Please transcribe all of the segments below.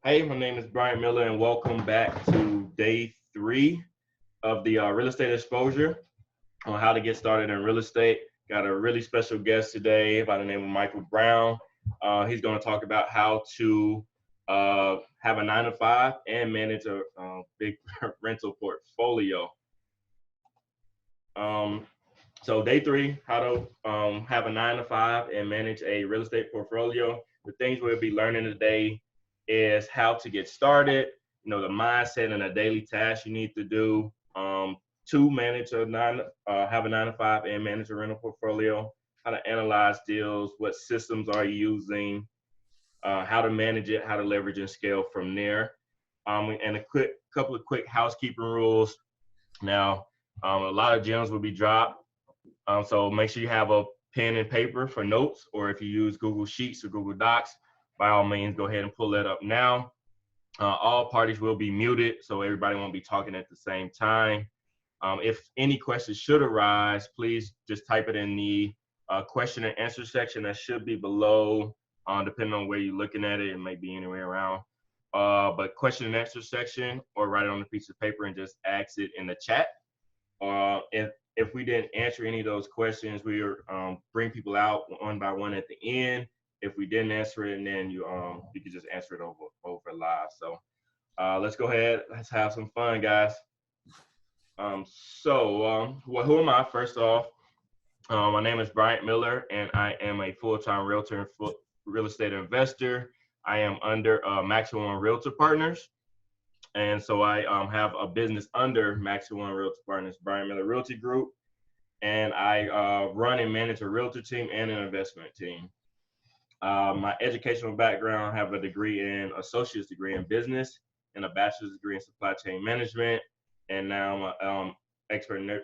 Hey, my name is Bryant Miller, and welcome back to day 3 of the real estate exposure on how to get started in real estate. Got a really special guest today by the name of Michael Brown. He's going to talk about how to have a 9 to 5 and manage a big rental portfolio. So day 3, how to have a 9 to 5 and manage a real estate portfolio. The things we'll be learning today is how to get started, the mindset and the daily tasks you need to do to manage have a 9 to 5 and manage a rental portfolio, how to analyze deals, what systems are you using, how to manage it, how to leverage and scale from there. And a couple of quick housekeeping rules. Now, a lot of gems will be dropped. So make sure you have a pen and paper for notes, or if you use Google Sheets or Google Docs, by all means, go ahead and pull that up now. All parties will be muted, so everybody won't be talking at the same time. If any questions should arise, please just type it in the question and answer section that should be below, depending on where you're looking at it. It may be anywhere around. But question and answer section, or write it on a piece of paper and just ask it in the chat. If we didn't answer any of those questions, we'll bring people out one by one at the end. If we didn't answer it, and then you can just answer it over live. So let's go ahead. Let's have some fun, guys. Who am I? First off, my name is Bryant Miller, and I am a full-time realtor and real estate investor. I am under Maximum Realtor Partners. And so I have a business under Maximum Realtor Partners, Bryant Miller Realty Group. And I run and manage a realtor team and an investment team. My educational background, I have a degree in associate's degree in business and a bachelor's degree in supply chain management. And now I'm an expert in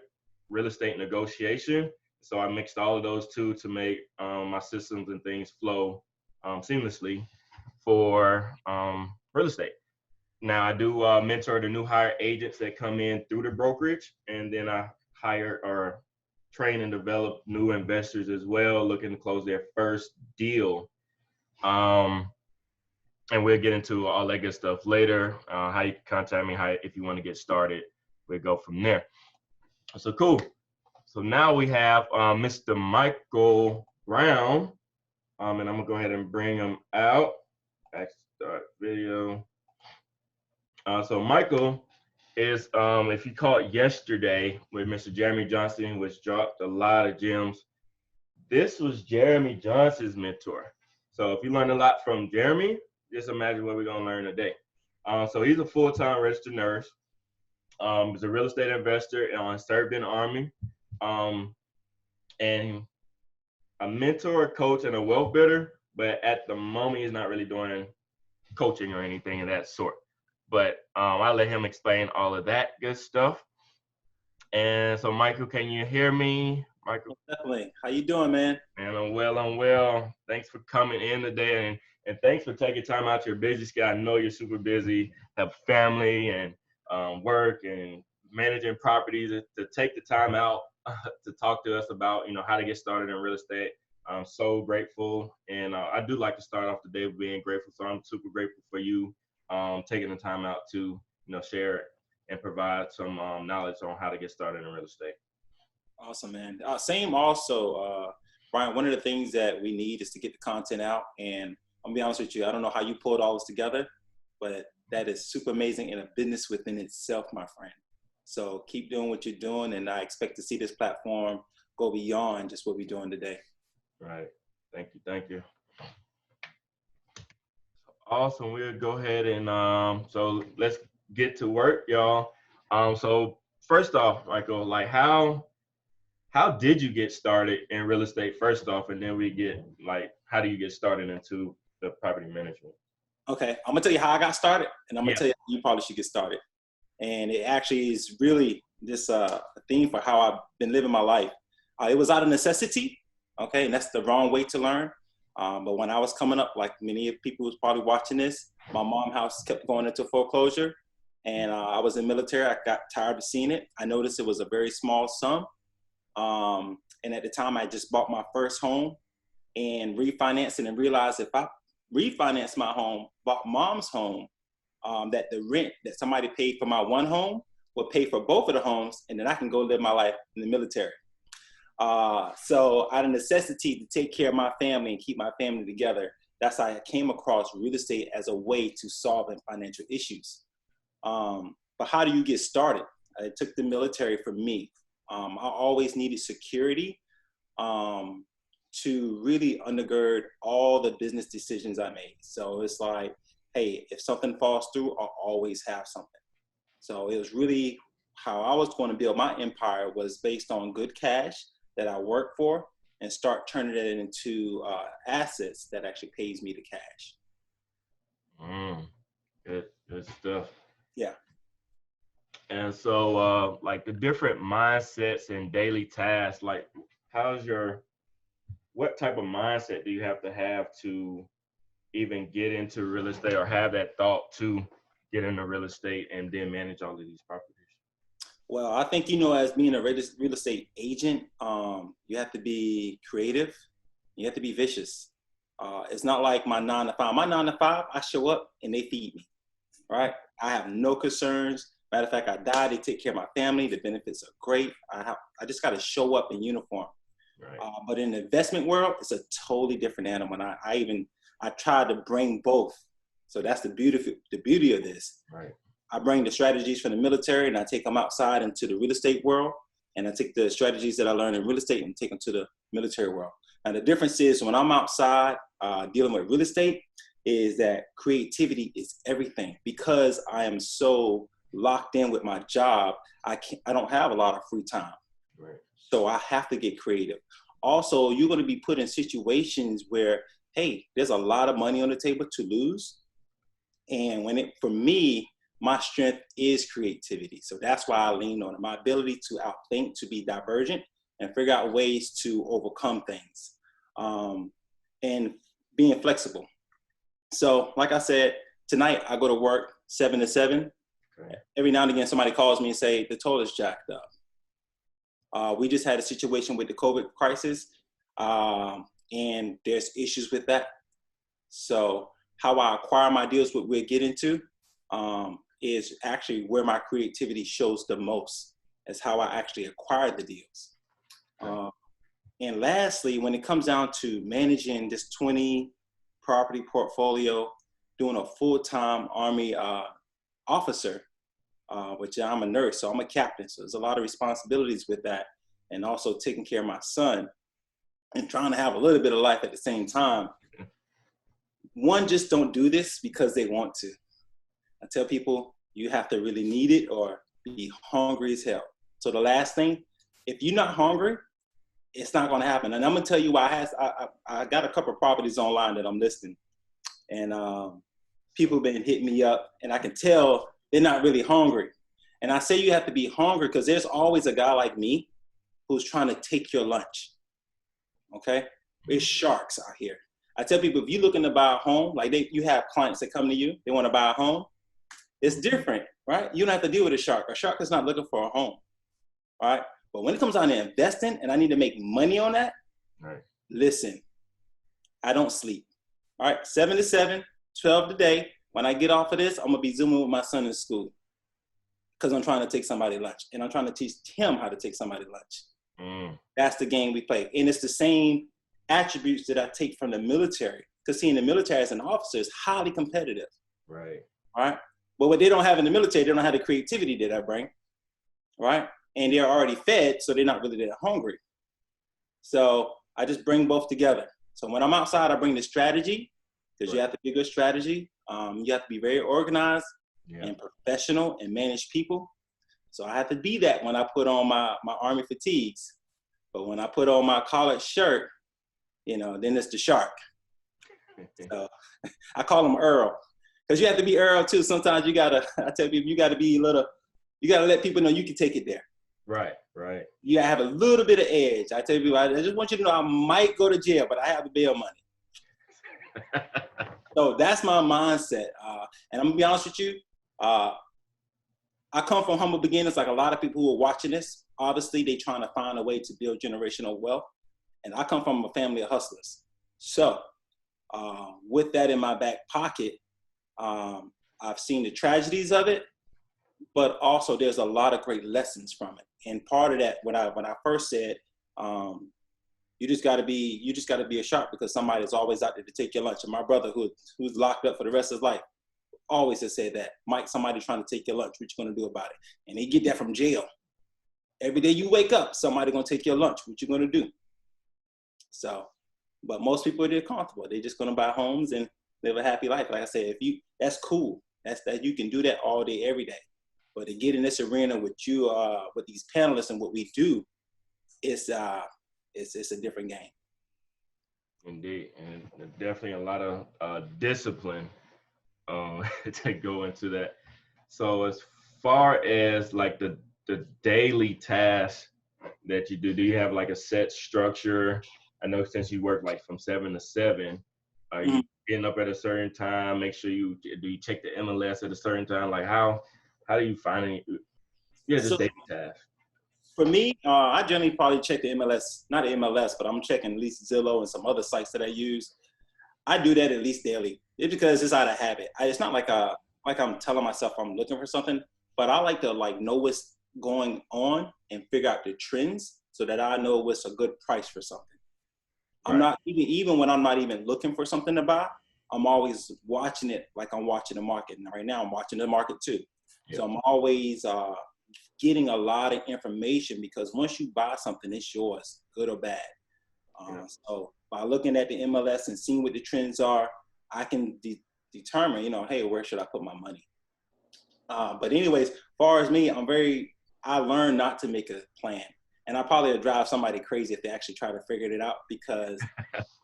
real estate negotiation. So I mixed all of those two to make my systems and things flow seamlessly for real estate. Now I do mentor the new hire agents that come in through the brokerage, and then I hire or train and develop new investors as well, looking to close their first deal. And we'll get into all that good stuff later. How you can contact me, if you want to get started, we'll go from there. So cool. So now we have Mr. Michael Brown, and I'm gonna go ahead and bring him out. Back start video. So Michael is, if you caught yesterday with Mr. Jeremy Johnson, which dropped a lot of gems, this was Jeremy Johnson's mentor. So if you learned a lot from Jeremy, just imagine what we're gonna learn today. So he's a full-time registered nurse. He's a real estate investor, served in the Army, and a mentor, a coach, and a wealth builder. But at the moment, he's not really doing coaching or anything of that sort. But I'll let him explain all of that good stuff. And so, Michael, can you hear me? Michael? Definitely. How you doing, man? Man, I'm well. Thanks for coming in today. And thanks for taking time out your busy schedule. I know you're super busy, have family and work and managing properties, to take the time out to talk to us about, how to get started in real estate. I'm so grateful. And I do like to start off the day with being grateful. So I'm super grateful for you taking the time out to, share and provide some knowledge on how to get started in real estate. Awesome, man. Same also, Brian, one of the things that we need is to get the content out. And I'm gonna be honest with you, I don't know how you pulled all this together, but that is super amazing and a business within itself, my friend. So keep doing what you're doing, and I expect to see this platform go beyond just what we're doing today. Right. Thank you. Awesome. We'll go ahead and so let's get to work, y'all. So first off, Michael, like how did you get started in real estate first off, and then we get how do you get started into the property management? Okay, I'm gonna tell you how I got started, and I'm gonna tell you how you probably should get started. And it actually is really just a theme for how I've been living my life. It was out of necessity, okay, and that's the wrong way to learn. But when I was coming up, like many people who's probably watching this, my mom's house kept going into foreclosure, and I was in the military. I got tired of seeing it. I noticed it was a very small sum. And at the time, I just bought my first home and refinanced it, and realized if I refinanced my home, bought mom's home, that the rent that somebody paid for my one home will pay for both of the homes, and then I can go live my life in the military. So out of necessity to take care of my family and keep my family together, that's how I came across real estate as a way to solve financial issues. But how do you get started? It took the military for me. I always needed security to really undergird all the business decisions I made. So it's like, hey, if something falls through, I'll always have something. So it was really how I was going to build my empire, was based on good cash that I work for and start turning it into assets that actually pays me the cash. Good stuff. Yeah. And so, like the different mindsets and daily tasks, like what type of mindset do you have to even get into real estate, or have that thought to get into real estate and then manage all of these properties? Well, I think, as being a real estate agent, you have to be creative. You have to be vicious. It's not like my 9 to 5. My 9 to 5, I show up and they feed me, right? I have no concerns. Matter of fact, I die, they take care of my family. The benefits are great. I just got to show up in uniform. Right. But in the investment world, it's a totally different animal. And I tried to bring both. So that's the beauty of this. Right. I bring the strategies from the military and I take them outside into the real estate world. And I take the strategies that I learned in real estate and take them to the military world. Now, the difference is when I'm outside dealing with real estate is that creativity is everything. Because I am so locked in with my job, I don't have a lot of free time. Right. So I have to get creative. Also, you're going to be put in situations where, hey, there's a lot of money on the table to lose. And for me, my strength is creativity. So that's why I lean on it. My ability to outthink, to be divergent, and figure out ways to overcome things. And being flexible. So like I said, tonight I go to work 7 to 7. Okay. Every now and again, somebody calls me and say, the toilet's jacked up. We just had a situation with the COVID crisis, and there's issues with that. So how I acquire my deals, what we'll get into, is actually where my creativity shows the most, is how I actually acquire the deals. Okay. And lastly, when it comes down to managing this 20 property portfolio, doing a full-time Army officer, which I'm a nurse, so I'm a captain. So there's a lot of responsibilities with that. And also taking care of my son and trying to have a little bit of life at the same time. One just don't do this because they want to. I tell people you have to really need it or be hungry as hell. So the last thing, if you're not hungry, it's not going to happen. And I'm going to tell you why. I got a couple of properties online that I'm listing. And people have been hitting me up, and I can tell they're not really hungry. And I say you have to be hungry because there's always a guy like me who's trying to take your lunch. Okay? There's sharks out here. I tell people, if you're looking to buy a home, like you have clients that come to you, they want to buy a home. It's different, right? You don't have to deal with a shark. A shark is not looking for a home, right? But when it comes down to investing and I need to make money on that, right. Listen, I don't sleep. All right, 7 to 7, 12 today. When I get off of this, I'm going to be Zooming with my son in school because I'm trying to take somebody lunch, and I'm trying to teach him how to take somebody lunch. That's the game we play. And it's the same attributes that I take from the military, because see, in the military as an officer is highly competitive. Right. All right. But what they don't have in the military, they don't have the creativity that I bring. Right. And they're already fed, so they're not really that hungry. So I just bring both together. So when I'm outside, I bring the strategy, because you have to be a good strategy. You have to be very organized and professional and manage people. So I have to be that when I put on my Army fatigues. But when I put on my collared shirt, then it's the shark. So I call him Earl, because you have to be Earl too. Sometimes I tell people, you got to let people know you can take it there. Right, right. You gotta have a little bit of edge. I tell people, I just want you to know I might go to jail, but I have the bail money. So that's my mindset. And I'm gonna be honest with you, I come from humble beginnings, like a lot of people who are watching this. Obviously, they're trying to find a way to build generational wealth. And I come from a family of hustlers. So with that in my back pocket, I I've seen the tragedies of it, but also there's a lot of great lessons from it. And part of that, when I first said, you just got to be a shark because somebody's always out there to take your lunch. And my brother, who's locked up for the rest of his life, always has said that, Mike, somebody's trying to take your lunch. What you going to do about it? And they get that from jail. Every day you wake up, somebody going to take your lunch. What you going to do? So, but most people, they're comfortable. They're just going to buy homes and live a happy life. Like I said, that's cool. That you can do that all day, every day. But to get in this arena with you, with these panelists and what we do, it's a different game. Indeed, and definitely a lot of discipline to go into that. So as far as like the daily tasks that you do you have like a set structure? I know since you work like from 7 to 7, are you getting up at a certain time? Make sure do you check the MLS at a certain time? Like how do you find any? Yeah, just daily tasks. For me, I generally probably check the MLS, not the MLS, but I'm checking at least Zillow and some other sites that I use. I do that at least daily. It's because it's out of habit. It's not like I'm telling myself I'm looking for something, but I like to know what's going on and figure out the trends so that I know what's a good price for something. Right. I'm not even when I'm not even looking for something to buy, I'm always watching it like I'm watching the market. And right now I'm watching the market too. Yeah. So I'm always getting a lot of information because once you buy something, it's yours, good or bad. So by looking at the MLS and seeing what the trends are, I can determine, hey, where should I put my money? But anyways, as far as me, I learned not to make a plan. And I probably would drive somebody crazy if they actually try to figure it out because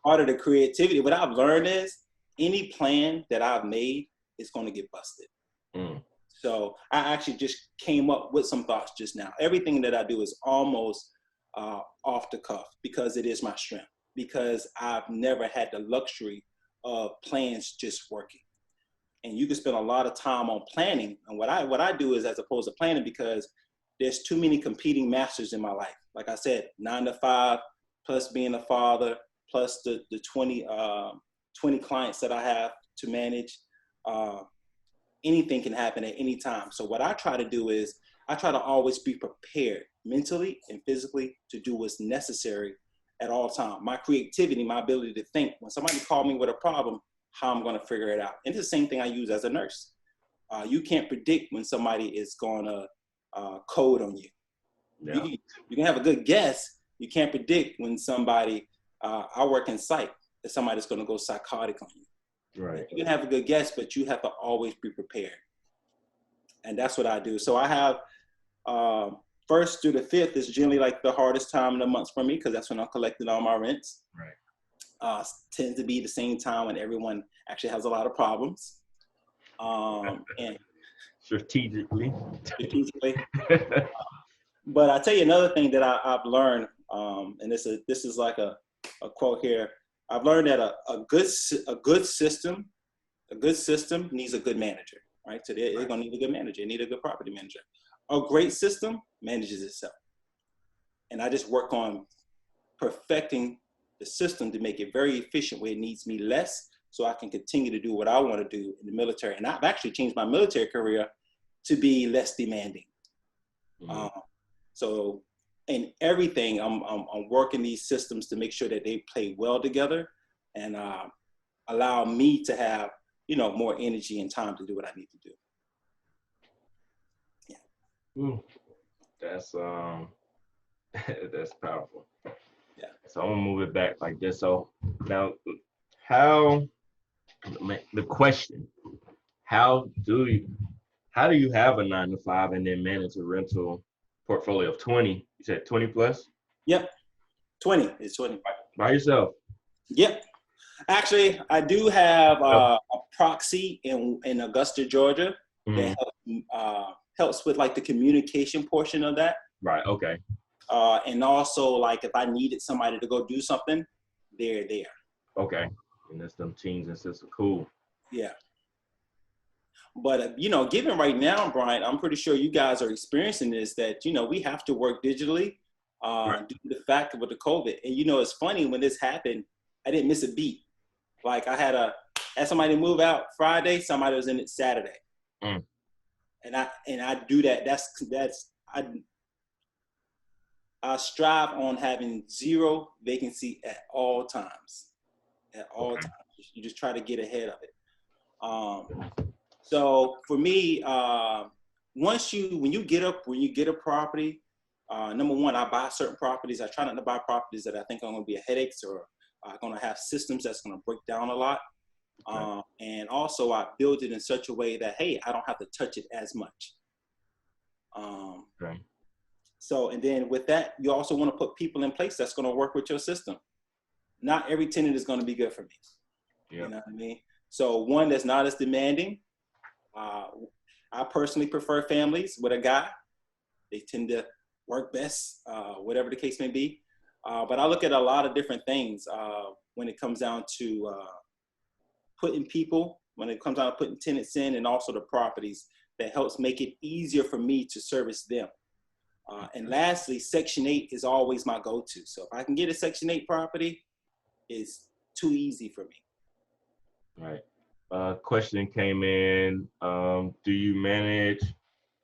part of the creativity, what I've learned is any plan that I've made is going to get busted. So I actually just came up with some thoughts just now. Everything that I do is almost off the cuff because it is my strength, because I've never had the luxury of plans just working. And you can spend a lot of time on planning. And what I do is as opposed to planning, because there's too many competing masters in my life. Like I said, 9 to 5, plus being a father, plus the 20 clients that I have to manage. Anything can happen at any time. So what I try to do is I try to always be prepared mentally and physically to do what's necessary at all times. My creativity, my ability to think, when somebody called me with a problem, how I'm going to figure it out. And it's the same thing I use as a nurse. You can't predict when somebody is going to code on you. Yeah. You can have a good guess. You can't predict when somebody, I work in psych, that somebody's going to go psychotic on you. Right. You can have a good guess, but you have to always be prepared. And that's what I do. So I have 1st through the 5th is generally like the hardest time in the month for me because that's when I'm collecting all my rents. Right. Tends to be the same time when everyone actually has a lot of problems. And strategically. But I tell you another thing that I've learned, and this is like a quote here. I've learned that a good system needs a good manager, right? So they're going to need a good manager. They need a good property manager. A great system manages itself. And I just work on perfecting the system to make it very efficient where it needs me less so I can continue to do what I want to do in the military. And I've actually changed my military career to be less demanding. So in everything, I'm working these systems to make sure that they play well together and allow me to have, more energy and time to do what I need to do. Yeah. That's that's powerful. Yeah. So I'm gonna move it back like this. So now, the question, how do you have a 9 to 5 and then manage a rental portfolio of 20? You said 20 plus? Yep. 20. It's 20. By yourself? Yep. Actually, I do have a proxy in Augusta, Georgia, that helps with like the communication portion of that. Right. Okay. And also like if I needed somebody to go do something, they're there. Okay. And that's them teams and sisters. Cool. Yeah. But, given right now, Bryant, I'm pretty sure you guys are experiencing this, that, we have to work digitally due to the fact with the COVID. And, it's funny when this happened, I didn't miss a beat. Like I had somebody move out Friday, somebody was in it Saturday. Mm. And I do that. I strive on having zero vacancy at all times. At all Okay. times, you just try to get ahead of it. So for me, when you get a property, number one, I buy certain properties. I try not to buy properties that I think are going to be a headaches or are going to have systems that's going to break down a lot. Okay. And also I build it in such a way that, hey, I don't have to touch it as much. Okay. So, and then with that, you also want to put people in place that's going to work with your system. Not every tenant is going to be good for me. Yep. You know what I mean? So one that's not as demanding. I personally prefer families with a guy. They tend to work best, whatever the case may be. But I look at a lot of different things when it comes down to putting tenants in, and also the properties that helps make it easier for me to service them. And lastly, Section 8 is always my go-to. So if I can get a Section 8 property, it's too easy for me. Right. Question came in. Do you manage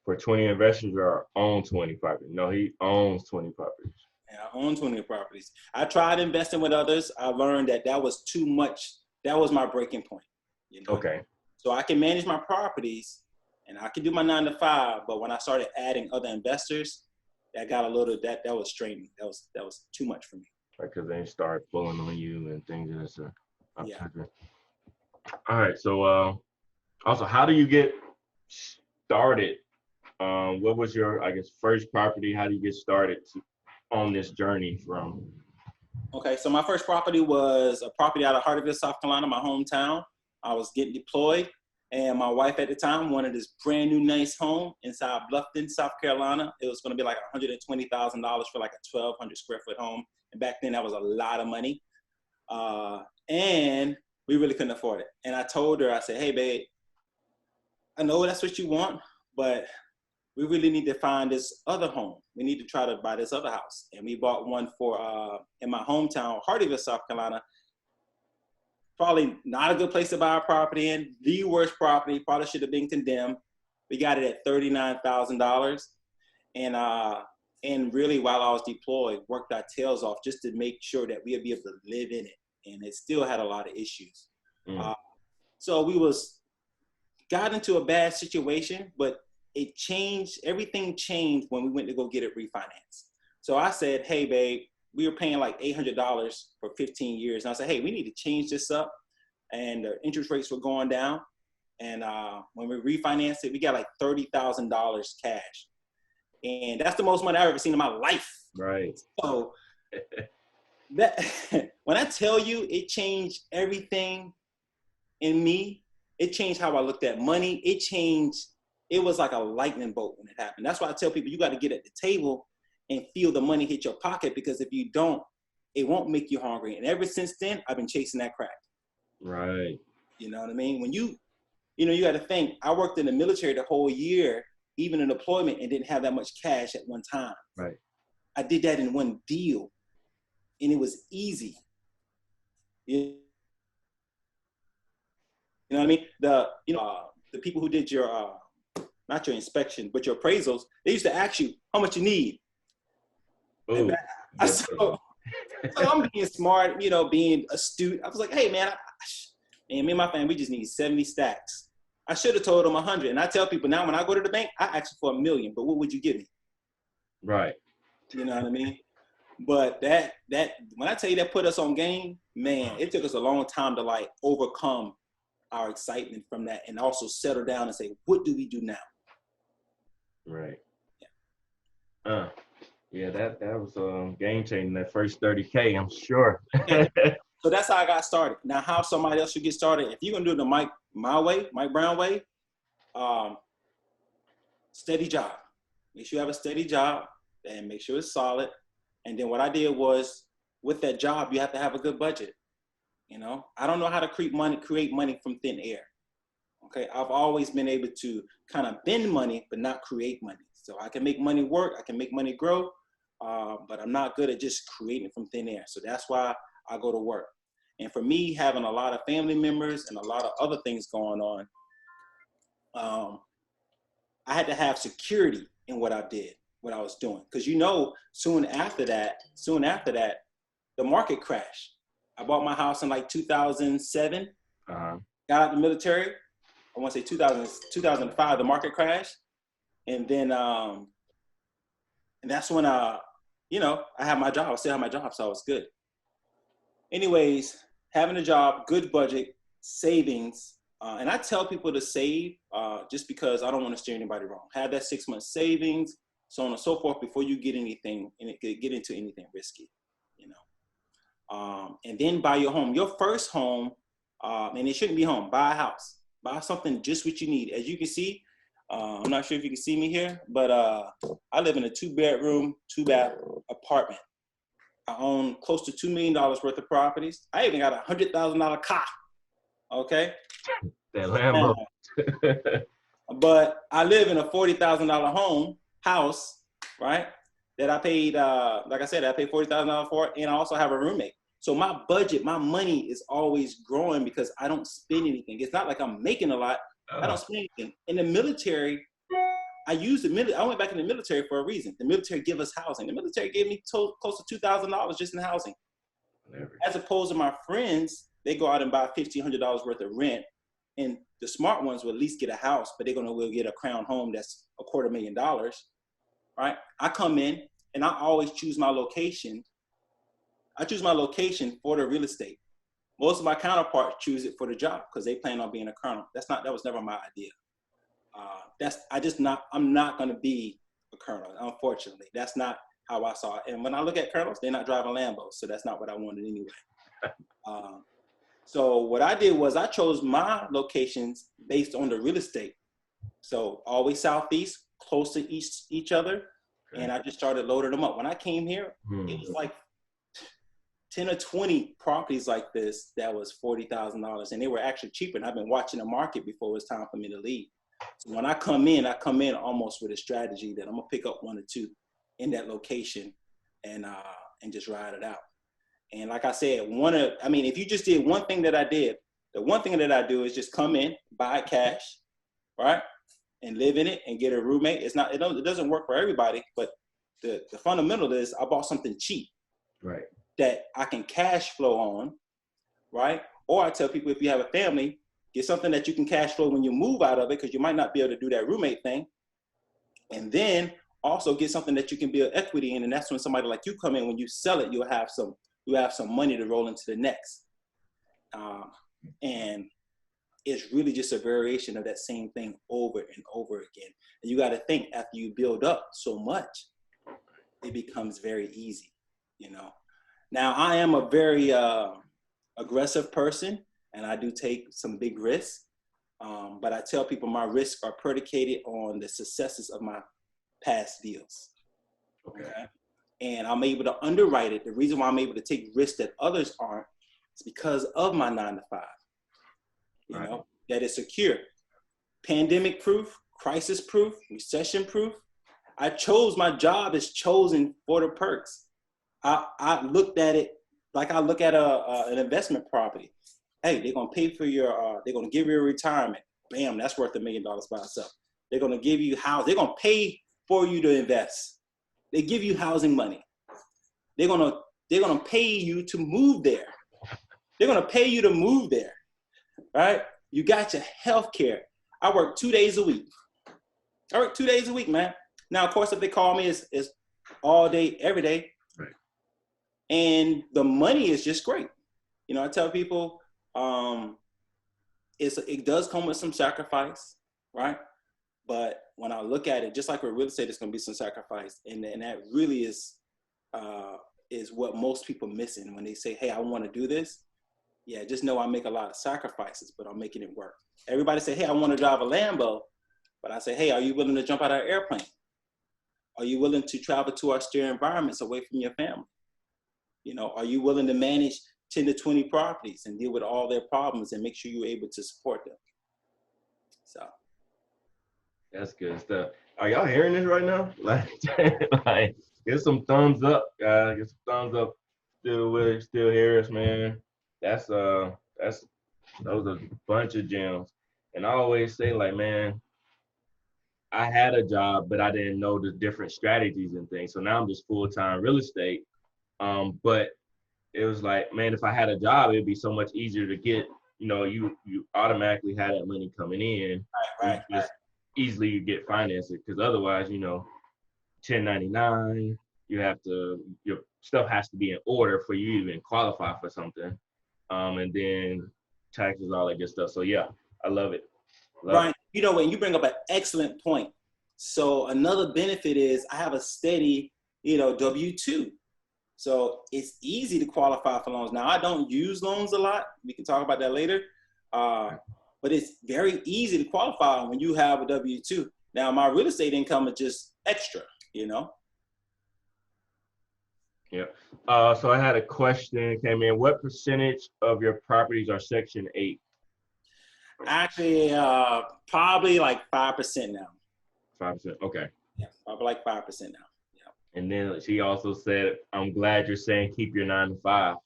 for 20 investors or own 20 properties? No, he owns 20 properties. Yeah, I own 20 properties. I tried investing with others. I learned that was too much. That was my breaking point. You know? Okay. So I can manage my properties and I can do my 9 to 5, but when I started adding other investors, that got a little, that was straining. That was too much for me. Right, because they start pulling on you and things of that sort. Yeah. All right. So also, how do you get started? What was your, I guess, first property? How do you get started on this journey from? Okay, so my first property was a property out of Hartville, South Carolina, my hometown. I was getting deployed, and my wife at the time wanted this brand new nice home inside Bluffton, South Carolina. It was going to be like $120,000 for like a 1,200 square foot home. And back then, that was a lot of money. And we really couldn't afford it. And I told her, I said, hey, babe, I know that's what you want, but we really need to find this other home. We need to try to buy this other house. And we bought one for, in my hometown, Hartville, South Carolina. Probably not a good place to buy a property in. The worst property, probably should have been condemned. We got it at $39,000. And really, while I was deployed, worked our tails off just to make sure that we'd be able to live in it. And it still had a lot of issues. So we got into a bad situation, but it changed. Everything changed when we went to go get it refinanced. So I said, hey, babe, we were paying like $800 for 15 years. And I said, hey, we need to change this up. And the interest rates were going down. And when we refinanced it, we got like $30,000 cash. And that's the most money I've ever seen in my life. Right. So that when I tell you it changed everything in me, it changed how I looked at money. It was like a lightning bolt when it happened. That's why I tell people you got to get at the table and feel the money hit your pocket, because if you don't, it won't make you hungry. And ever since then, I've been chasing that crack. Right. You know what I mean? When you got to think, I worked in the military the whole year, even in deployment, and didn't have that much cash at one time. Right. I did that in one deal, and it was easy. You know what I mean? The people who did your, not your inspection, but your appraisals, they used to ask you how much you need. Ooh, so I'm being smart, being astute. I was like, hey, man, me and my family, we just need 70 stacks. I should have told them 100. And I tell people now, when I go to the bank, I ask for $1 million, but what would you give me? Right. You know what I mean? But that when I tell you that put us on game, man, it took us a long time to like overcome our excitement from that and also settle down and say, what do we do now? Right. Yeah. Yeah, that was game changing, that first 30K, I'm sure. So that's how I got started. Now, how somebody else should get started, if you're going to do it the Mike Brown way, steady job. Make sure you have a steady job and make sure it's solid. And then what I did was, with that job, you have to have a good budget. I don't know how to create money from thin air. Okay, I've always been able to kind of bend money, but not create money. So I can make money work, I can make money grow, but I'm not good at just creating from thin air. So that's why I go to work. And for me, having a lot of family members and a lot of other things going on, I had to have security in what I did, what I was doing. Because you know, soon after that, the market crashed. I bought my house in like 2007, got out of the military. I want to say 2005, the market crashed. And then, and that's when, you know, I had my job. I still had my job, so I was good. Anyways, having a job, good budget, savings. And I tell people to save just because I don't want to steer anybody wrong. Have that 6 month savings, so on and so forth, before you get anything and get into anything risky, you know. And then buy your home, your first home, and it shouldn't be home. Buy a house, buy something just what you need. As you can see, I'm not sure if you can see me here, but I live in a 2-bedroom, 2-bath apartment. I own close to $2 million worth of properties. I even got a $100,000 car. Okay. That Lambo. But I live in a $40,000 house, right? That I paid, like I said, I paid $40,000 for it, and I also have a roommate. So my budget, my money is always growing because I don't spend anything. It's not like I'm making a lot. I don't spend anything. In the military, I went back in the military for a reason. The military give us housing. The military gave me close to $2,000 just in housing. As opposed to my friends, they go out and buy $1,500 worth of rent, and the smart ones will at least get a house, but they're gonna will get a crown home that's $250,000, right? I come in and I always choose my location. I choose my location for the real estate. Most of my counterparts choose it for the job because they plan on being a colonel. That was never my idea. I'm not gonna be a colonel, unfortunately. That's not how I saw it. And when I look at colonels, they're not driving Lambos, so that's not what I wanted anyway. So what I did was I chose my locations based on the real estate. So always southeast, close to each other, and I just started loading them up. When I came here, it was like 10 or 20 properties like this that was $40,000, and they were actually cheaper. And I've been watching the market before it was time for me to leave. So when I come in almost with a strategy that I'm gonna pick up 1 or 2 in that location and just ride it out. And like I said, if you just did one thing that I did, the one thing that I do is just come in, buy cash, right? And live in it and get a roommate. It doesn't work for everybody, but the fundamental is I bought something cheap. Right. That I can cash flow on, right? Or I tell people, if you have a family, get something that you can cash flow when you move out of it, because you might not be able to do that roommate thing. And then also get something that you can build equity in, and that's when somebody like you come in. When you sell it, you'll have some money to roll into the next. And it's really just a variation of that same thing over and over again. And you got to think, after you build up so much, it becomes very easy, you know. Now, I am a very aggressive person, and I do take some big risks. But I tell people my risks are predicated on the successes of my past deals. Okay. And I'm able to underwrite it. The reason why I'm able to take risks that others aren't is because of my 9 to 5. You know, that is secure, pandemic proof, crisis proof, recession proof. My job is chosen for the perks. I looked at it like I look at an investment property. Hey, they're gonna pay for they're gonna give you a retirement. Bam, that's worth $1 million by itself. They're gonna give you house. They're gonna pay for you to invest. They give you housing money. They're gonna pay you to move there. They're gonna pay you to move there, right? You got your health care. I work 2 days a week. I work 2 days a week, man. Now, of course, if they call me, it's all day, every day. Right. And the money is just great. You know, I tell people, it does come with some sacrifice, right? But when I look at it, just like with real estate, it's going to be some sacrifice, and that really is what most people missing when they say, "Hey, I want to do this." Yeah, just know I make a lot of sacrifices, but I'm making it work. Everybody say, "Hey, I want to drive a Lambo," but I say, "Hey, are you willing to jump out of an airplane? Are you willing to travel to austere environments away from your family? You know, are you willing to manage 10 to 20 properties and deal with all their problems and make sure you're able to support them?" So. That's good stuff. Are y'all hearing this right now? Like get some thumbs up, guys. Get some thumbs up. Still hear us, man. Those are a bunch of gems. And I always say, like, man, I had a job, but I didn't know the different strategies and things. So now I'm just full-time real estate. But it was like, man, if I had a job, it'd be so much easier to get, you automatically had that money coming in. You just easily you get financing, because otherwise, 1099, your stuff has to be in order for you to even qualify for something. And then taxes, all that good stuff. So yeah, I love it. Brian, when you bring up an excellent point. So another benefit is I have a steady, W-2. So it's easy to qualify for loans. Now, I don't use loans a lot. We can talk about that later. But it's very easy to qualify when you have a W-2. Now, my real estate income is just extra, Yeah. So I had a question came in. What percentage of your properties are Section 8? Actually, probably like 5% now. 5%. Okay. Yeah, probably like 5% now. Yeah. And then she also said, "I'm glad you're saying keep your 9 to 5."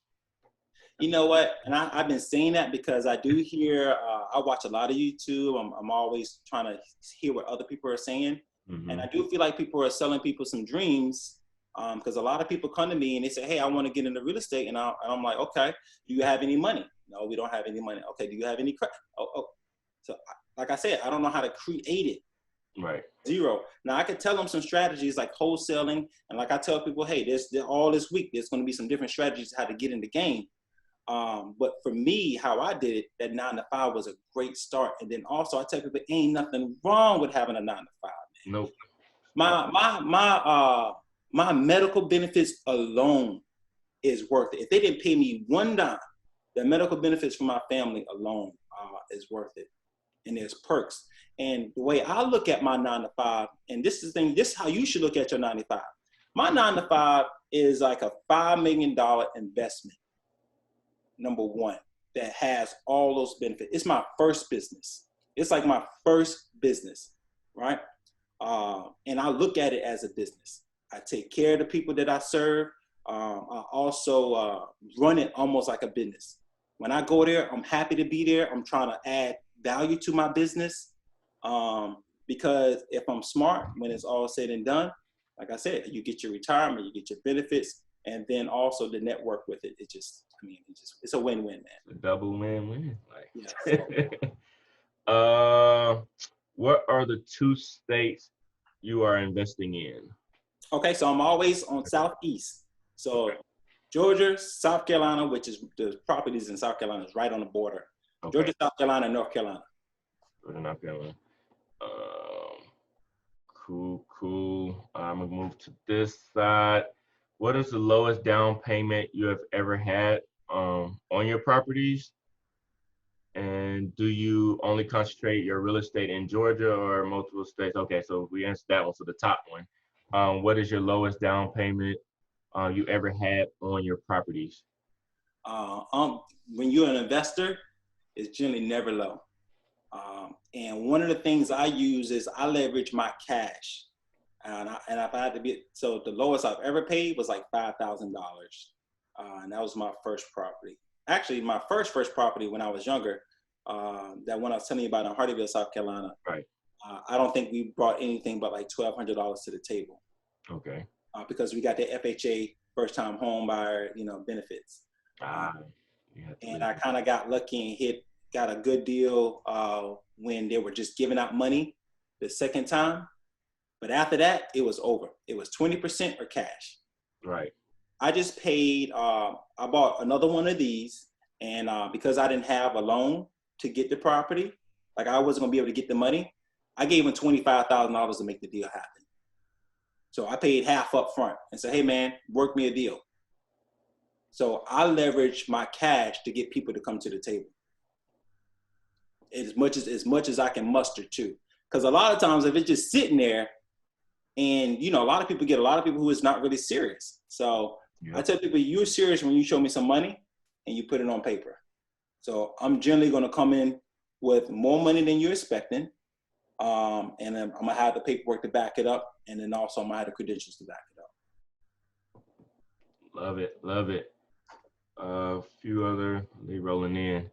You know what? And I've been saying that because I do hear. I watch a lot of YouTube. I'm always trying to hear what other people are saying, and I do feel like people are selling people some dreams. Because a lot of people come to me and they say, "Hey, I want to get into real estate," and I'm like, "Okay, do you have any money?" No, we don't have any money. Okay, do you have any credit? Oh. So, like I said, I don't know how to create it. Right. Zero. Now I could tell them some strategies like wholesaling, and like I tell people, hey, all this week there's going to be some different strategies how to get in the game. But for me, how I did it, that 9 to 5 was a great start. And then also I tell people, ain't nothing wrong with having a 9 to 5. Man. Nope. My medical benefits alone is worth it. If they didn't pay me one dime, the medical benefits for my family alone is worth it. And there's perks. And the way I look at my 9 to 5, and this is how you should look at your 9 to 5. My 9 to 5 is like a $5 million investment. Number one, that has all those benefits. It's my first business. It's like my first business, right? And I look at it as a business. I take care of the people that I serve. I also run it almost like a business. When I go there, I'm happy to be there. I'm trying to add value to my business because if I'm smart, when it's all said and done, like I said, you get your retirement, you get your benefits, and then also the network with it. It's a win-win, man. A double win-win. Yeah. What are the 2 states you are investing in? Okay, so I'm always on Southeast. So Georgia, South Carolina, which is the properties in South Carolina is right on the border. Okay. Georgia, South Carolina, North Carolina. Georgia, North Carolina. Cool. I'm gonna move to this side. What is the lowest down payment you have ever had on your properties? And do you only concentrate your real estate in Georgia or multiple states? Okay, so we answered that one. So the top one. What is your lowest down payment you ever had on your properties? When you're an investor, it's generally never low. And one of the things I use is I leverage my cash. And if I had to so the lowest I've ever paid was like $5,000. And that was my first property. Actually, my first property when I was younger, that one I was telling you about in Hardyville, South Carolina. Right. I don't think we brought anything but like $1,200 to the table. Okay. Because we got the FHA first time home buyer, benefits. And I kind of got lucky and got a good deal when they were just giving out money the second time. But after that, it was over. It was 20% or cash. Right. I just paid, I bought another one of these. And because I didn't have a loan to get the property, like I wasn't going to be able to get the money, I gave him $25,000 to make the deal happen. So I paid half up front and said, hey, man, work me a deal. So I leveraged my cash to get people to come to the table. As much as I can muster too. Because a lot of times if it's just sitting there and, a lot of people who is not really serious. So I tell people, you're serious when you show me some money and you put it on paper. So I'm generally going to come in with more money than you're expecting. And then I'm going to have the paperwork to back it up. And then also I'm going to have the credentials to back it up. Love it. A few other, they rolling in.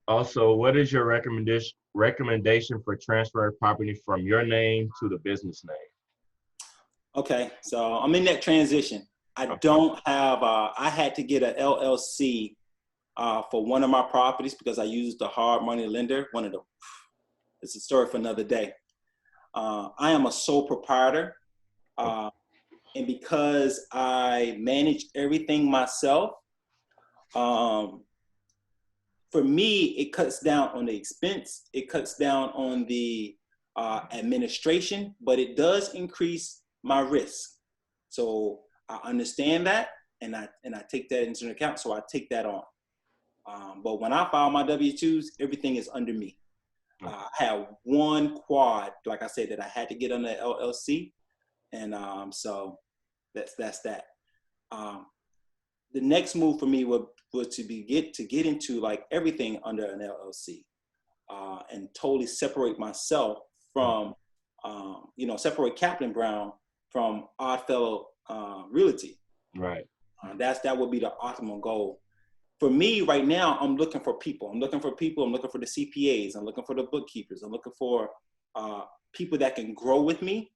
Also, what is your recommendation for transferring property from your name to the business name? Okay, so I'm in that transition. I Okay. don't have, I had to get an LLC for one of my properties because I used the hard money lender. It's a story for another day. I am a sole proprietor. And because I manage everything myself, um, for me, it cuts down on the expense. It cuts down on the administration, but it does increase my risk. So I understand that, and I take that into account. So I take that on. But when I file my W-2s, everything is under me. I have one quad, like I said, that I had to get under LLC, and so that's that. The next move for me was to get into like everything under an LLC, and totally separate myself from, separate Kaplan Brown from Oddfellow Realty. Right. That would be the optimal goal. For me right now, I'm looking for people. I'm looking for the CPAs. I'm looking for the bookkeepers. I'm looking for people that can grow with me,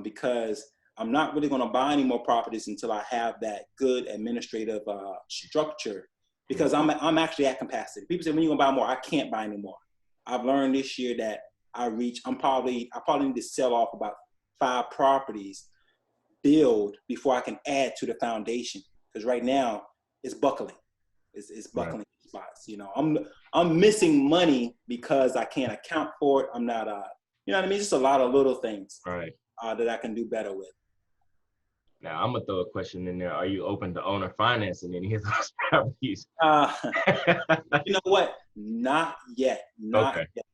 because I'm not really going to buy any more properties until I have that good administrative structure, because I'm actually at capacity. People say, when are you going to buy more? I can't buy anymore. I've learned this year that I probably need to sell off about 5 properties, build before I can add to the foundation. Because right now it's buckling. It's buckling spots. I'm missing money because I can't account for it. I'm not, you know what I mean? Just a lot of little things that I can do better with. Now I'm gonna throw a question in there. Are you open to owner financing any of those properties? You know what? Not yet. Not yet.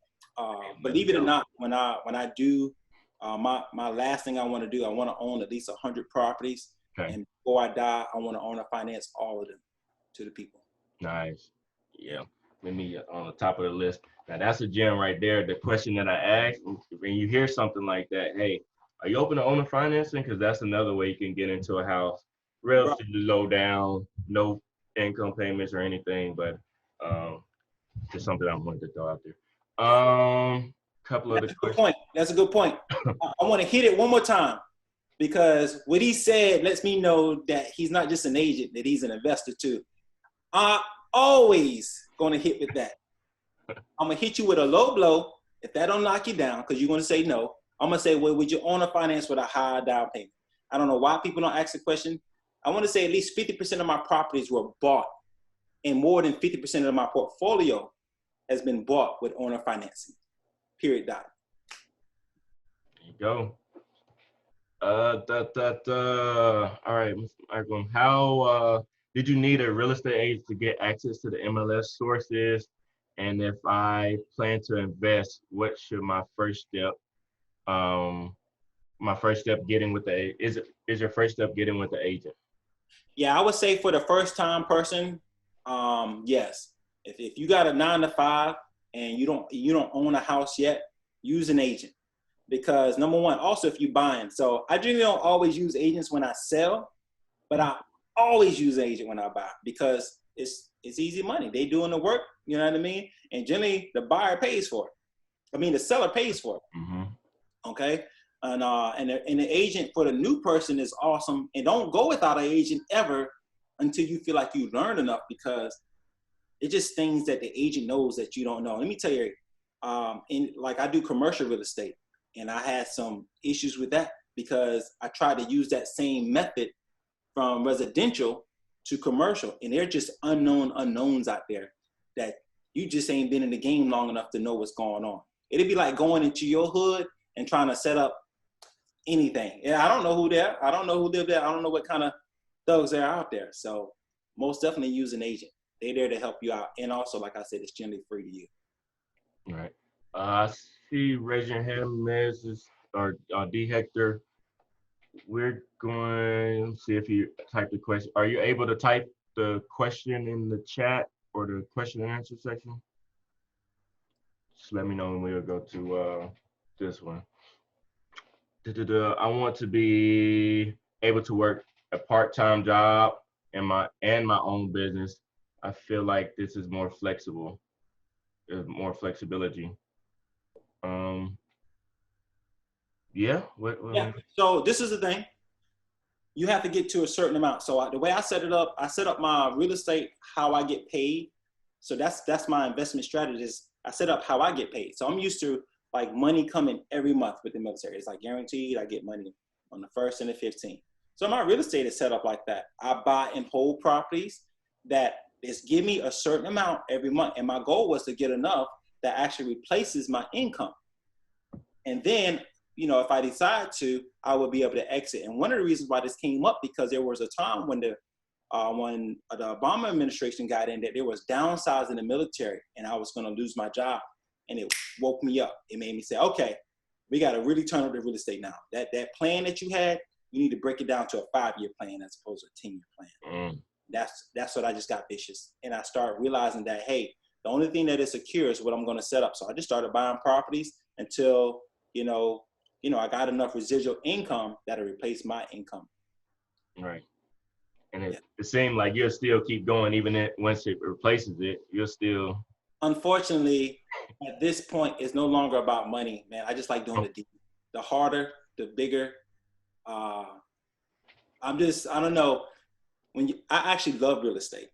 Believe it or not, when I do, my last thing I want to do, I want to own at least 100 properties, and before I die, I want to owner finance all of them to the people. Nice. Yeah. Let me on the top of the list. Now that's a gem right there. The question that I asked, when you hear something like that, hey, are you open to owner financing? Because that's another way you can get into a house relatively low down, no income payments or anything, but just something I wanted to throw out there. Couple That's of the a good point. That's a good point. I want to hit it one more time, because what he said lets me know that he's not just an agent, that he's an investor too. I'm always going to hit with that. I'm going to hit you with a low blow. If that don't knock you down, because you're going to say no, I'm going to say, well, would you own a finance with a high down payment? I don't know why people don't ask the question. I want to say at least 50% of my properties were bought, and more than 50% of my portfolio has been bought with owner financing. Period. Dot. There you go. All right, Mr. Michael, how did you need a real estate agent to get access to the MLS sources? And if I plan to invest, what should my first step getting with is your first step getting with the agent? Yeah, I would say for the first time person, yes. If you got a 9-to-5 and you don't own a house yet, use an agent. Because number one, also if you're buying. So I generally don't always use agents when I sell, but I always use an agent when I buy, because it's easy money. They doing the work, you know what I mean? And generally the buyer pays for it. I mean, the seller pays for it. Mm-hmm. Okay. And the agent for the new person is awesome. And don't go without an agent ever until you feel like you learned enough, because it's just things that the agent knows that you don't know. Let me tell you, like I do commercial real estate, and I had some issues with that because I tried to use that same method from residential to commercial, and they're just unknowns out there that you just ain't been in the game long enough to know what's going on. It'd be like going into your hood and trying to set up anything. Yeah, I don't know who there. I don't know who live there. I don't know what kind of thugs are out there. So most definitely use an agent. They're there to help you out. And also, like I said, it's generally free to you. All right. I see raise your hand, Ms. or D Hector. We're going to see if you type the question. Are you able to type the question in the chat or the question and answer section? Just let me know and we'll go to this one. I want to be able to work a part-time job and my own business. I feel like this is more flexible. there's more flexibility. Yeah. Yeah. So this is the thing. You have to get to a certain amount. So the way I set it up, I set up my real estate how I get paid. So that's my investment strategy. Is I set up how I get paid. So I'm used to like money coming every month with the military. It's like guaranteed. I get money on the 1st and the 15th. So my real estate is set up like that. I buy and hold properties that is give me a certain amount every month. And my goal was to get enough that actually replaces my income. And then, you know, if I decide to, I will be able to exit. And one of the reasons why this came up, because there was a time when the Obama administration got in, that there was downsizing in the military and I was going to lose my job. And it woke me up. It made me say, okay, we got to really turn up the real estate now. That plan that you had, you need to break it down to a 5-year plan as opposed to a 10-year plan. That's what I just got vicious. And I started realizing that, hey, the only thing that is secure is what I'm going to set up. So I just started buying properties until, you know, I got enough residual income that'll replace my income. Right. And it seemed like you'll still keep going, even once it replaces it, you'll still. Unfortunately, at this point, it's no longer about money, man. I just like doing the deal. The harder, the bigger. I don't know. I actually love real estate.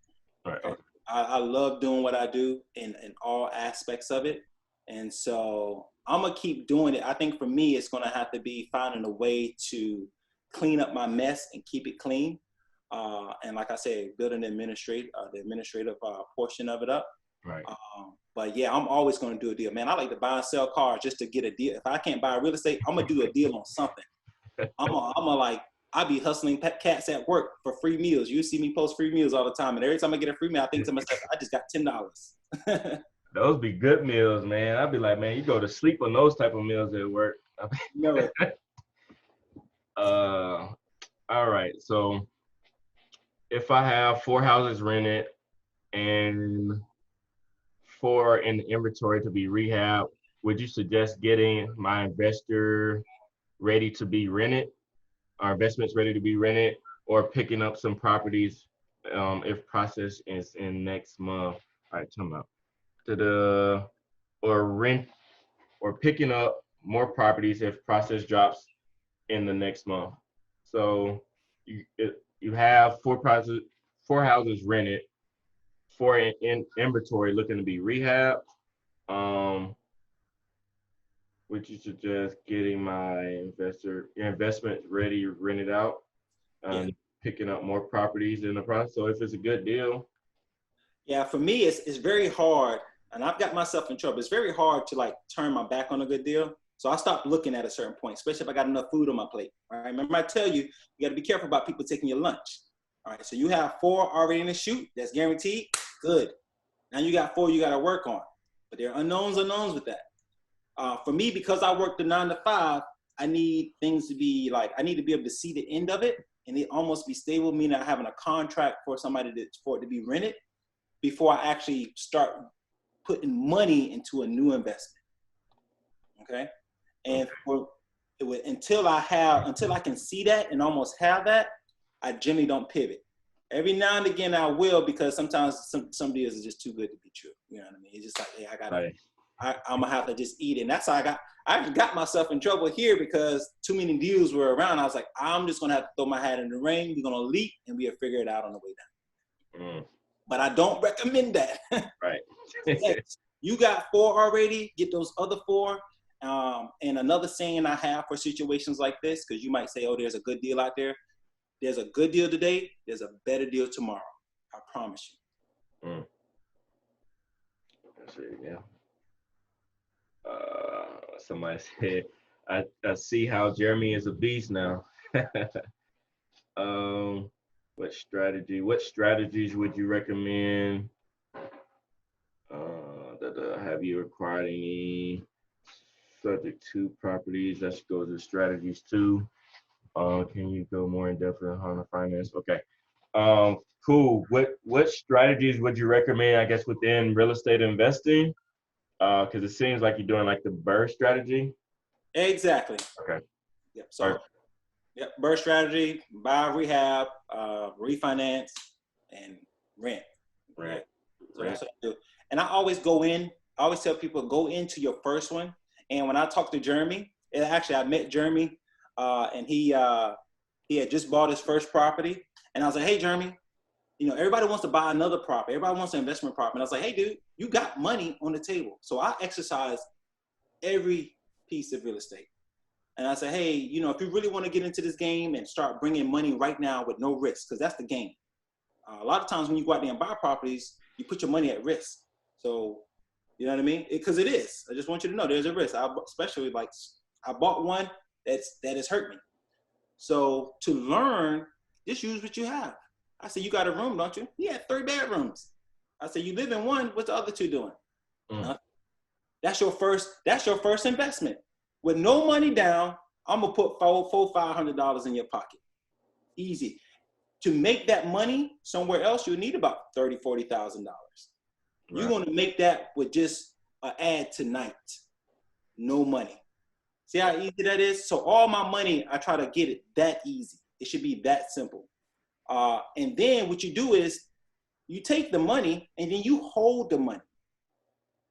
Right. I love doing what I do in all aspects of it. And so I'm going to keep doing it. I think for me, it's going to have to be finding a way to clean up my mess and keep it clean. And like I said, building the administrative portion of it up. Right. But yeah, I'm always going to do a deal, man. I like to buy and sell cars just to get a deal. If I can't buy real estate, I'm going to do a deal on something. I be hustling pet cats at work for free meals. You see me post free meals all the time. And every time I get a free meal, I think to myself, I just got $10. Those be good meals, man. I'd be like, man, you go to sleep on those type of meals at work. No. All right. So if I have 4 houses rented and 4 in the inventory to be rehabbed, would you suggest getting my investor ready to be rented, our investments ready to be rented, or picking up some properties if process is in next month? All right, come out. Or picking up more properties if process drops in the next month. So you have 4 houses rented, 4 in inventory looking to be rehabbed. Would you suggest getting your investment ready, rented out, picking up more properties in the process? So if it's a good deal. Yeah, for me, it's very hard, and I've got myself in trouble. It's very hard to like turn my back on a good deal. So I stopped looking at a certain point, especially if I got enough food on my plate. All right, remember I tell you, you got to be careful about people taking your lunch. All right, so you have 4 already in the chute, that's guaranteed. Good. Now you got 4 you got to work on, but there are unknowns with that. For me, because I work the 9 to 5, I need things to be like, I need to be able to see the end of it and it almost be stable, meaning having a contract for for it to be rented before I actually start putting money into a new investment. Okay. And until I can see that and almost have that, I generally don't pivot. Every now and again I will, because sometimes some deals are just too good to be true. You know what I mean? It's just like, hey, I'm gonna have to just eat it. And that's how I got myself in trouble here, because too many deals were around. I was like, I'm just gonna have to throw my hat in the ring. We're gonna leap and we'll figure it out on the way down. But I don't recommend that. Right. You got 4 already, get those other 4. And another saying I have for situations like this, because you might say, oh, there's a good deal out there. There's a good deal today. There's a better deal tomorrow. I promise you. That's it, yeah. Somebody said, I see how Jeremy is a beast now. What strategies would you recommend? Have you acquired any subject to properties? That goes to strategies too. Can you go more in depth on the finance? Okay. Cool. What strategies would you recommend, I guess, within real estate investing? Because it seems like you're doing like the BRRRR strategy. Exactly. Okay. Yep. So, BRRRR strategy: buy, rehab, refinance, and rent. Right. So that's what I do. And I always go in I always tell people, go into your first one. And when I talked to Jeremy, I met Jeremy, and he had just bought his first property. And I was like, hey, Jeremy, everybody wants to buy another property. Everybody wants an investment property. And I was like, hey, dude, you got money on the table. So I exercise every piece of real estate. And I said, hey, if you really want to get into this game and start bringing money right now with no risk, because that's the game. A lot of times when you go out there and buy properties, you put your money at risk. So, you know what I mean? Because it is. I just want you to know there's a risk. Especially I bought one that has hurt me. So to learn, just use what you have. I said, you got a room, don't you? He had 3 bedrooms. I said, you live in one. What's the other 2 doing? That's your first investment. With no money down, I'm gonna put $500 in your pocket. Easy. To make that money somewhere else, you need about $30,000-$40,000. Right. You're gonna make that with just an ad tonight. No money. See how easy that is? So all my money, I try to get it that easy. It should be that simple. And then what you do is you take the money and then you hold the money.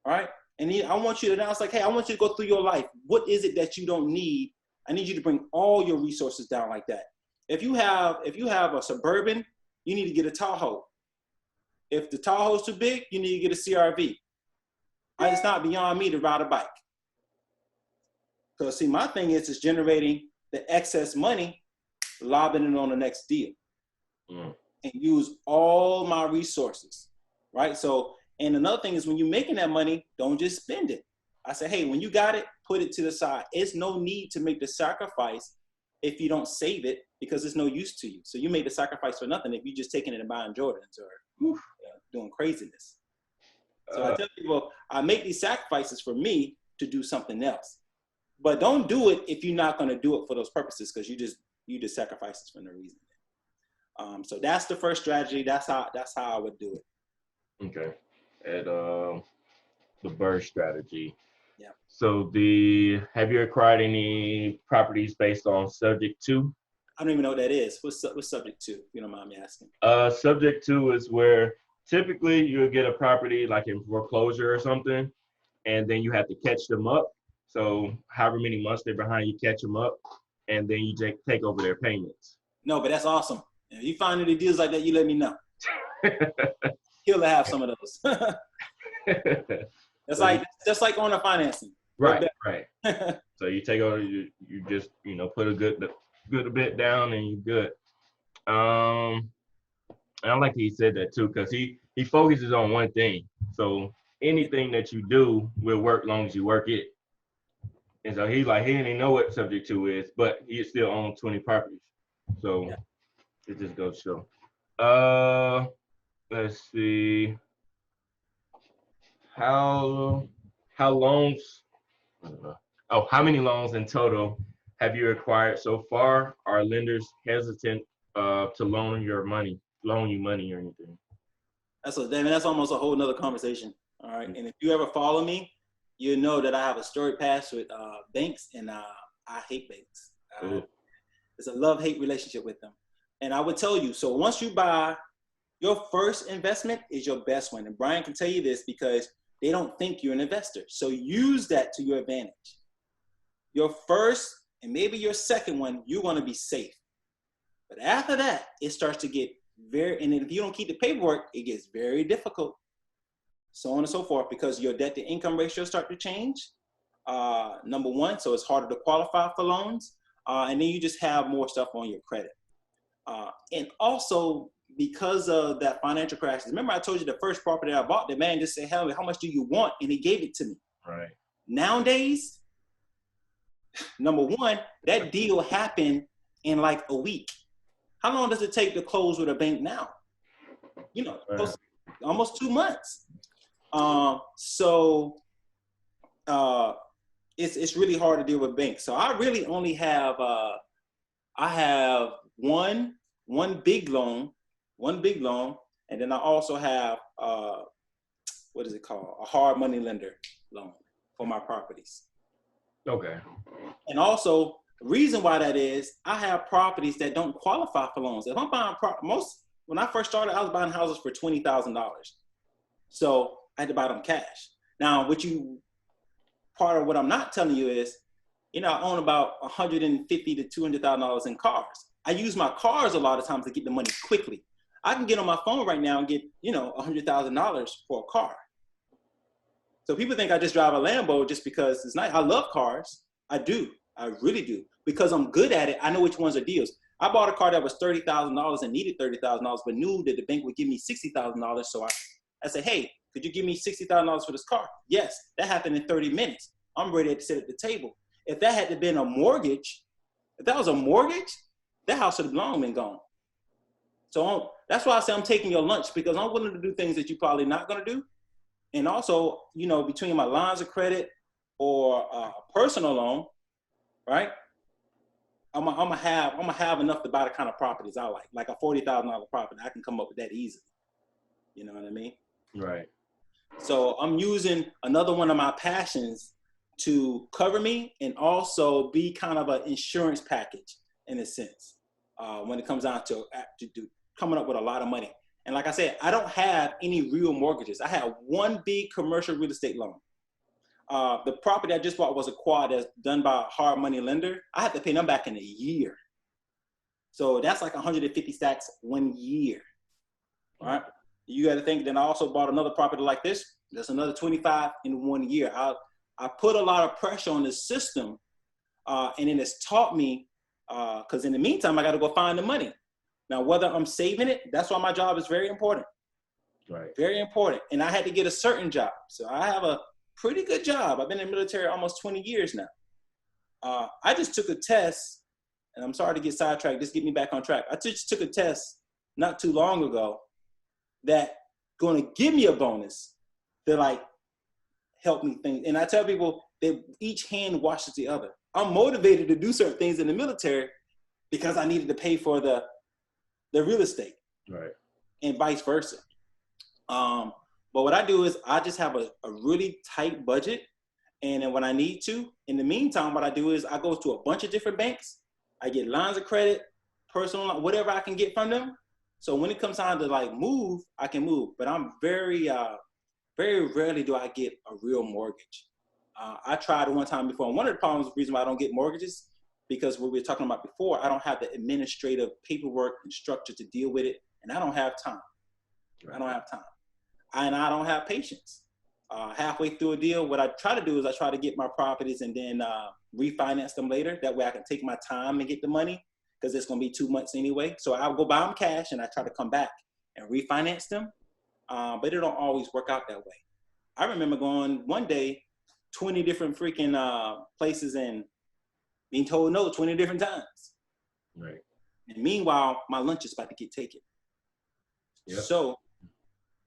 All right? And then I want you to now, it's like, hey, I want you to go through your life. What is it that you don't need? I need you to bring all your resources down like that. If you have a Suburban, you need to get a Tahoe. If the Tahoe's too big, you need to get a CRV. It's not beyond me to ride a bike. Because see, my thing is generating the excess money, lobbing it on the next deal. And use all my resources, right? So, and another thing is when you're making that money, don't just spend it. I say, hey, when you got it, put it to the side. It's no need to make the sacrifice if you don't save it because it's no use to you. So you made the sacrifice for nothing if you're just taking it and buying Jordans or doing craziness. So I tell people, I make these sacrifices for me to do something else. But don't do it if you're not going to do it for those purposes because you just sacrifice it for no reason. So that's the first strategy. That's how I would do it. Okay. And the BRRRR strategy. Yeah. So have you acquired any properties based on subject to? I don't even know what that is. What's subject to, if you don't mind me asking? Subject to is where typically you'll get a property like in foreclosure or something, and then you have to catch them up. So however many months they're behind, you catch them up, and then you take over their payments. No, but that's awesome. If you find any deals like that, you let me know. He'll have some of those. That's just like owner financing. Right. So you take over, you just put a good bit down and you're good. And I like he said that too, because he focuses on one thing. So anything that you do will work long as you work it. And so he didn't even know what subject to is, but he still owns 20 properties. So it just goes to show. Let's see. How many loans in total have you acquired so far? Are lenders hesitant to loan you money or anything? That's almost a whole nother conversation. All right. And if you ever follow me, you know that I have a storied past with banks, and I hate banks. It's a love-hate relationship with them. And I would tell you, so once you buy, your first investment is your best one. And Brian can tell you this because they don't think you're an investor. So use that to your advantage. Your first and maybe your second one, you're going to be safe. But after that, it starts to get and if you don't keep the paperwork, it gets very difficult. So on and so forth, because your debt to income ratio start to change. Number one, so it's harder to qualify for loans. And then you just have more stuff on your credit. And also because of that financial crash, remember I told you the first property I bought, the man just said, how much do you want? And he gave it to me. Right. Nowadays, number one, that deal happened in like a week. How long does it take to close with a bank now? Almost 2 months. So it's really hard to deal with banks. So I really only have one big loan, and then I also have what is it called? A hard money lender loan for my properties. Okay. And also, the reason why that is, I have properties that don't qualify for loans. If I'm buying when I first started, I was buying houses for $20,000. So I had to buy them cash. Now, part of what I'm not telling you is, I own about $150,000 to $200,000 in cars. I use my cars a lot of times to get the money quickly. I can get on my phone right now and get, $100,000 for a car. So people think I just drive a Lambo just because it's nice. I love cars. I do. I really do. Because I'm good at it, I know which ones are deals. I bought a car that was $30,000 and needed $30,000, but knew that the bank would give me $60,000. So I said, hey, could you give me $60,000 for this car? Yes, that happened in 30 minutes. I'm ready to sit at the table. If that had been a mortgage, if that was a mortgage, that house would have long been gone. So that's why I say I'm taking your lunch, because I'm willing to do things that you're probably not going to do. And also, between my lines of credit or a personal loan, right? I'm gonna have enough to buy the kind of properties I like a $40,000 property. I can come up with that easily. You know what I mean? Right. So I'm using another one of my passions to cover me and also be kind of an insurance package in a sense when it comes down to coming up with a lot of money. And like I said, I don't have any real mortgages. I have one big commercial real estate loan. The property I just bought was a quad that's done by a hard money lender. I have to pay them back in a year. So that's like 150 stacks 1 year. All right. You got to think, then I also bought another property like this. That's another 25 in 1 year. I put a lot of pressure on the system, and then it's taught me, because in the meantime, I got to go find the money. Now, whether I'm saving it, that's why my job is very important. Right. Very important. And I had to get a certain job. So I have a pretty good job. I've been in the military almost 20 years now. I just took a test, and I'm sorry to get sidetracked. Just get me back on track. I just took a test not too long ago that going to give me a bonus that help me think. And I tell people that each hand washes the other. I'm motivated to do certain things in the military because I needed to pay for the real estate, right, and vice versa. But what I do is I just have a really tight budget, and then when I need to, in the meantime, what I do is I go to a bunch of different banks. I get lines of credit, personal, whatever I can get from them. So when it comes time to move, I can move. But I'm very rarely do I get a real mortgage. I tried it one time before, and one of the problems, the reason why I don't get mortgages, because what we were talking about before, I don't have the administrative paperwork and structure to deal with it, and I don't have time. Right. I don't have time. And I don't have patience. Halfway through a deal, what I try to do is I try to get my properties and then refinance them later. That way I can take my time and get the money, because it's going to be 2 months anyway. So I'll go buy them cash, and I try to come back and refinance them. But it don't always work out that way. I remember going one day, 20 different freaking places and being told no 20 different times. Right. And meanwhile, my lunch is about to get taken. Yep. So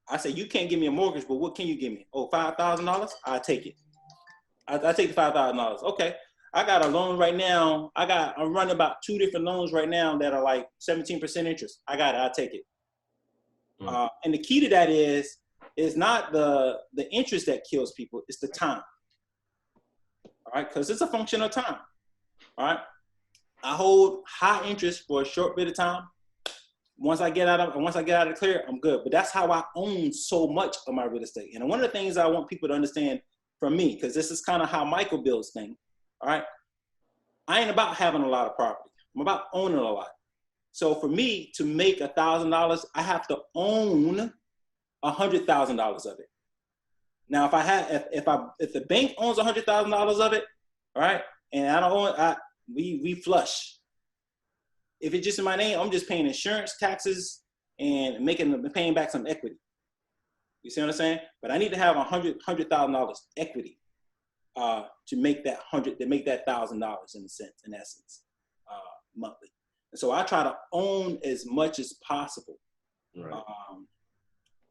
I say, you can't give me a mortgage, but what can you give me? Oh, $5,000? I'll take it. I take the $5,000. Okay. I got a loan right now. I'm running about 2 different loans right now that are like 17% interest. I got it. I'll take it. And the key to that is not the interest that kills people. It's the time. All right. Because it's a function of time. All right. I hold high interest for a short bit of time. Once I get out of the clear, I'm good. But that's how I own so much of my real estate. And one of the things I want people to understand from me, because this is kind of how Michael builds things. All right. I ain't about having a lot of property. I'm about owning a lot. So for me to make $1,000, I have to own $100,000 of it. Now, if the bank owns $100,000 of it, all right, and I don't own it, we flush. If it's just in my name, I'm just paying insurance, taxes, and paying back some equity. You see what I'm saying? But I need to have $100,000 equity to make that $1,000 in essence, monthly. And so I try to own as much as possible, right.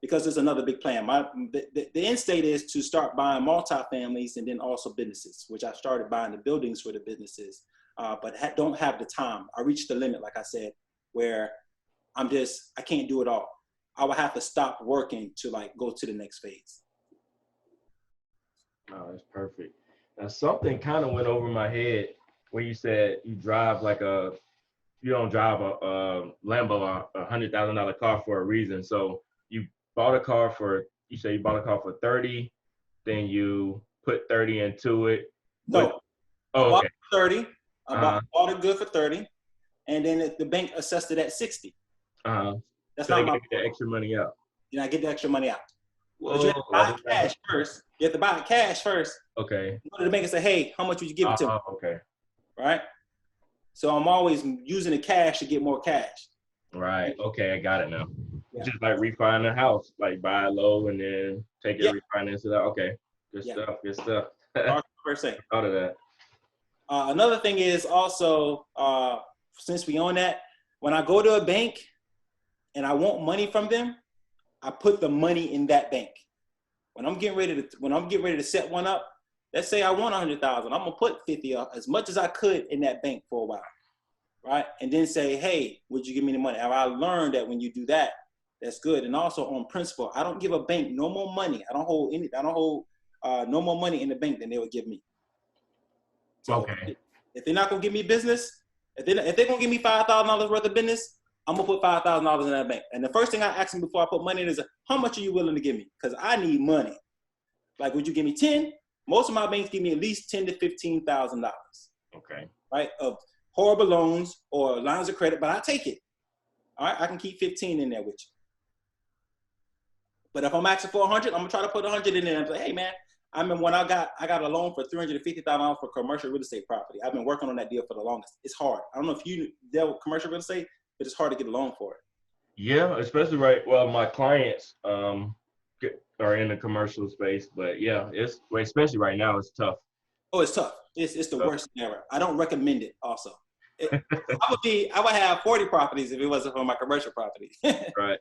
Because there's another big plan. The end state is to start buying multifamilies and then also businesses, which I started buying the buildings for the businesses, but don't have the time. I reached the limit, like I said, where I can't do it all. I would have to stop working to go to the next phase. Oh, that's perfect. Now, something kind of went over my head when you said you drive you don't drive a Lambo, $100,000 car for a reason. So you bought a car for 30, then you put 30 into it. No, I Oh, bought okay. it for 30. Bought it good for 30, and then the bank assessed it at 60. That's So they not my gave you the extra money out. I get the extra money out. But you Whoa, have to buy it cash first. You have to buy it cash first. Okay. Go to the bank and say, hey, how much would you give it to me? Okay. Right? So I'm always using the cash to get more cash. Right. Okay, I got it now. Yeah. Just like refining a house, like buy low and then take it, refinance it out. Okay. Good stuff. Good stuff. First thing. Thought of that. Another thing is also, since we own that, when I go to a bank and I want money from them, I put the money in that bank. When I'm getting ready to set one up, let's say I want 100,000, I'm gonna put 50 up, as much as I could in that bank for a while, right? And then say, hey, would you give me the money? And I learned that when you do that, that's good. And also on principle, I don't give a bank no more money. I don't hold no more money in the bank than they would give me. So if they're not gonna give me business, if they're gonna give me $5,000 worth of business, I'm gonna put $5,000 in that bank. And the first thing I ask them before I put money in is, how much are you willing to give me? Because I need money. Like, would you give me 10? Most of my banks give me at least $10,000 to $15,000. Okay. Right, of horrible loans or lines of credit, but I take it. All right, I can keep 15 in there with you. But if I'm asking for 100, I'm gonna try to put 100 in there. And I'm like, hey man, I remember when I got a loan for $350,000 for commercial real estate property. I've been working on that deal for the longest. It's hard. I don't know if you deal with commercial real estate, but it's hard to get a loan for it. Yeah, especially my clients are in the commercial space, but especially right now, it's tough. Oh, it's tough. It's the worst thing ever. I don't recommend it also. I would have 40 properties if it wasn't for my commercial property. Right.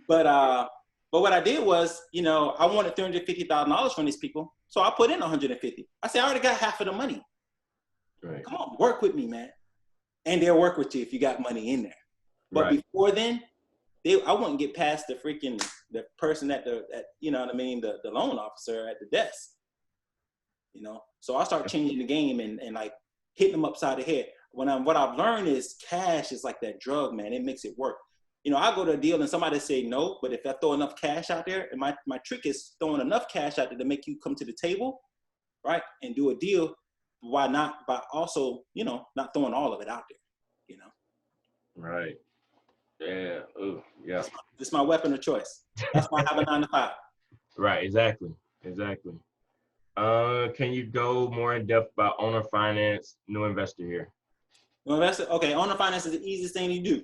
But what I did was, I wanted $350,000 from these people. So I put in 150. I said, I already got half of the money. Right. Come on, work with me, man. And they'll work with you if you got money in there. But before then, I wouldn't get past the person the loan officer at the desk. So I start changing the game and like hitting them upside the head. What I've learned is cash is like that drug, man. It makes it work. I go to a deal and somebody say no, but if I throw enough cash out there, and my trick is throwing enough cash out there to make you come to the table, right, and do a deal. Why not? By also, not throwing all of it out there, Right. Yeah. Oh, yeah. This is my weapon of choice. That's why I have a 9 to 5. Right. Exactly. Can you go more in depth about owner finance, new investor here? New investor. Okay. Owner finance is the easiest thing you do.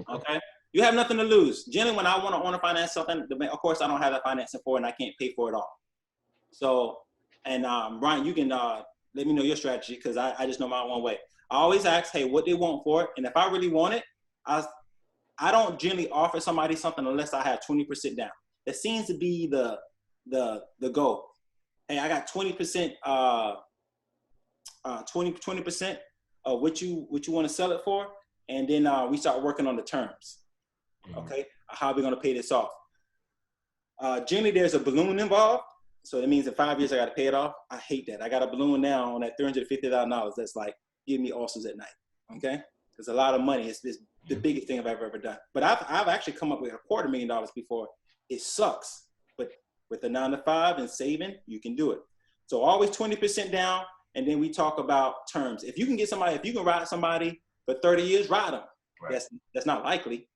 Okay. You have nothing to lose. Generally, when I want to owner finance something, of course, I don't have that financing for it and I can't pay for it all. So, and Bryant, you can let me know your strategy because I just know my one way. I always ask, hey, what they want for it. And if I really want it, I don't generally offer somebody something unless I have 20% down. That seems to be the goal. Hey, I got 20%, 20% of what you want to sell it for. And then we start working on the terms. Okay, how are we going to pay this off? Generally, there's a balloon involved. So that means in 5 years, I got to pay it off. I hate that. I got a balloon now on that $350,000. That's like, give me ulcers at night. Okay, it's a lot of money. It's the biggest thing I've ever done. But I've actually come up with $250,000 before. It sucks, but with a 9 to 5 and saving, you can do it. So always 20% down, and then we talk about terms. If you can ride somebody for 30 years, ride them. Right. That's not likely,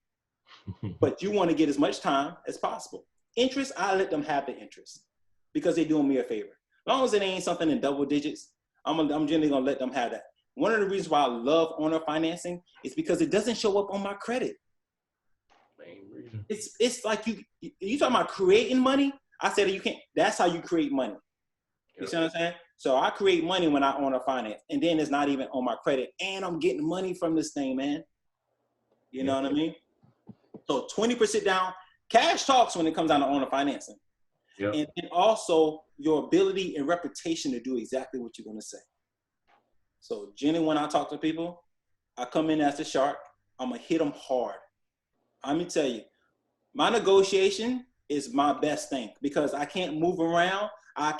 but you want to get as much time as possible. Interest, I let them have the interest because they're doing me a favor. As long as it ain't something in double digits, I'm generally gonna let them have that. One of the reasons why I love owner financing is because it doesn't show up on my credit. Main reason. It's like you talking about creating money. I said you can't. That's how you create money. You see what I'm saying? So I create money when I own a finance, and then it's not even on my credit, and I'm getting money from this thing, man. You know what I mean? So 20% down. Cash talks when it comes down to owner financing. Yep. And also your ability and reputation to do exactly what you're going to say. So generally when I talk to people, I come in as the shark. I'm going to hit them hard. Let me tell you, my negotiation is my best thing because I can't move around. I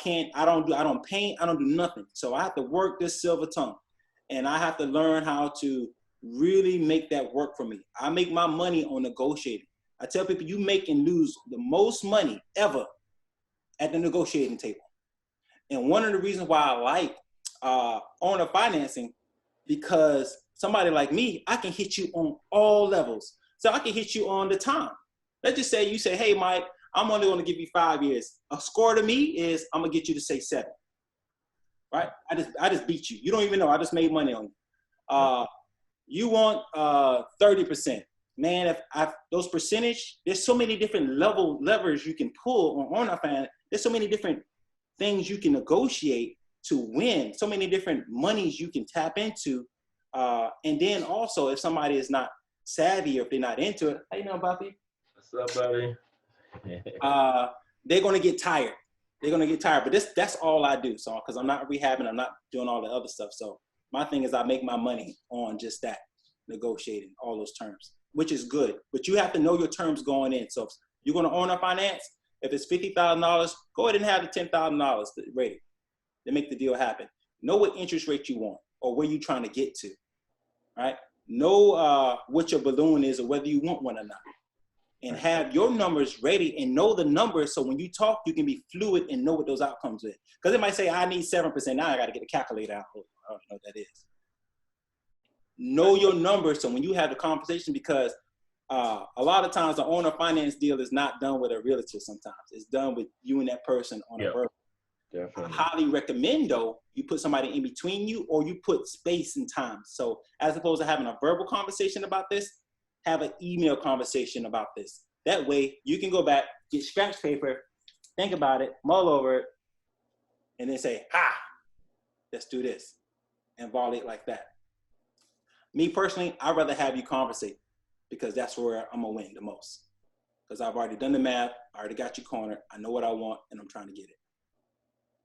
don't paint. I don't do nothing. So I have to work this silver tongue, and I have to learn how to really make that work for me. I make my money on negotiating. I tell people you make and lose the most money ever at the negotiating table. And one of the reasons why I like owner financing, because somebody like me, I can hit you on all levels. So I can hit you on the time. Let's just say you say, hey, Mike, I'm only going to give you 5 years. A score to me is I'm going to get you to say 7. Right? I just beat you. You don't even know. I just made money on you. You want 30%. Man, if those percentage, there's so many different levers you can pull on owner finance. There's so many different things you can negotiate to win. So many different monies you can tap into. And then also, if somebody is not savvy or if they're not into it, how you know, Bobby? What's up, buddy? They're going to get tired. They're going to get tired. But that's all I do. So, because I'm not rehabbing, I'm not doing all the other stuff. So my thing is I make my money on just that, negotiating all those terms, which is good. But you have to know your terms going in. So if you're going to own a finance, if it's $50,000, go ahead and have the $10,000 rated to make the deal happen. Know what interest rate you want or where you're trying to get to, right? Know what your balloon is or whether you want one or not. And have your numbers ready and know the numbers so when you talk, you can be fluid and know what those outcomes are. Because it might say, I need 7%. Now I got to get a calculator out. I don't know what that is. Know your numbers so when you have the conversation, because a lot of times the owner finance deal is not done with a realtor sometimes. It's done with you and that person on a verbal. Definitely. I highly recommend, though, you put somebody in between you or you put space and time. So as opposed to having a verbal conversation about this, have an email conversation about this. That way you can go back, get scratch paper, think about it, mull over it, and then say, let's do this, and volley like that. Me personally, I'd rather have you conversate because that's where I'm gonna win the most. Because I've already done the math, I already got you cornered, I know what I want, and I'm trying to get it.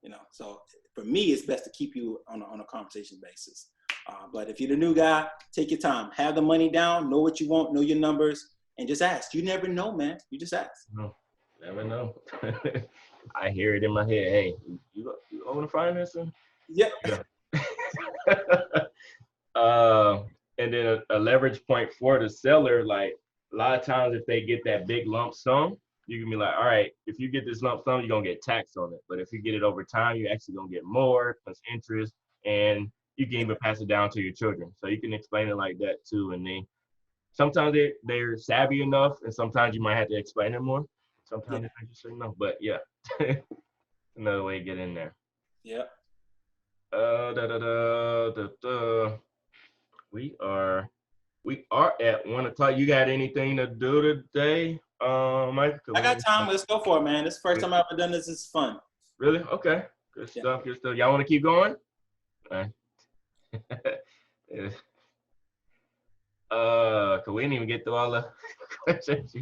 You know, so for me, it's best to keep you on a conversation basis. But if you're the new guy, take your time. Have the money down, know what you want, know your numbers, and just ask. You never know, man. You just ask. No, never know. I hear it in my head. Hey, you own the financing? Yep. Yeah. And then a leverage point for the seller, like a lot of times if they get that big lump sum, you can be like, all right, if you get this lump sum, you're going to get taxed on it. But if you get it over time, you're actually going to get more plus interest, and you can even pass it down to your children. So you can explain it like that too. And sometimes they're savvy enough, and sometimes you might have to explain it more. Sometimes they just say no. But yeah, another way to get in there. Yeah. We are at 1 o'clock. You got anything to do today, Mike? I got time. Let's go for it, man. This is the first time I've ever done this. This is fun. Really? Okay. Good stuff. Good stuff. Y'all want to keep going? All right. Cause we didn't even get through all the questions.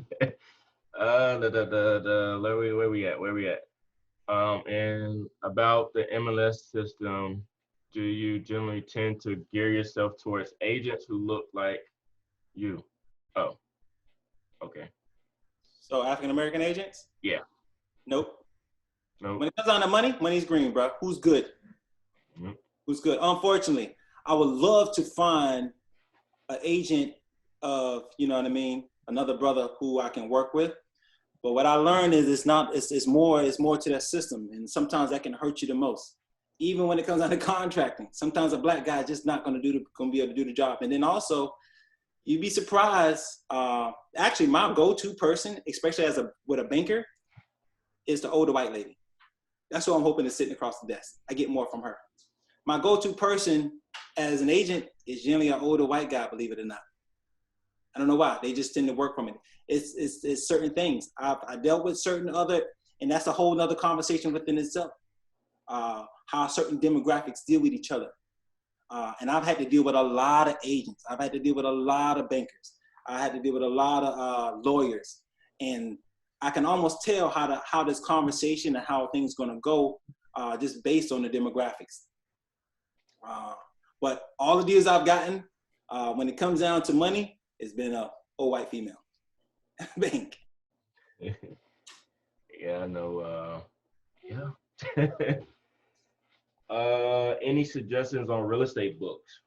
Where we at? And about the MLS system, do you generally tend to gear yourself towards agents who look like you? Oh, okay. So African American agents? Yeah. Nope. When it comes down to money, money's green, bro. Who's good? Mm-hmm. Who's good? Unfortunately, I would love to find an agent of, you know what I mean, another brother who I can work with. But what I learned is it's more to that system, and sometimes that can hurt you the most. Even when it comes down to contracting, sometimes a black guy is just not going to be able to do the job. And then also, you'd be surprised. Actually, my go-to person, especially with a banker, is the older white lady. That's who I'm hoping is sitting across the desk. I get more from her. My go-to person as an agent is generally an older white guy, believe it or not. I don't know why. They just tend to work from it. It's certain things. I dealt with certain other, and that's a whole nother conversation within itself. How certain demographics deal with each other. And I've had to deal with a lot of agents. I've had to deal with a lot of bankers. I had to deal with a lot of lawyers. And I can almost tell how this conversation and how things going to go just based on the demographics. But all the deals I've gotten, when it comes down to money, it's been a old white female bank. Yeah, I know. Yeah. Any suggestions on real estate books?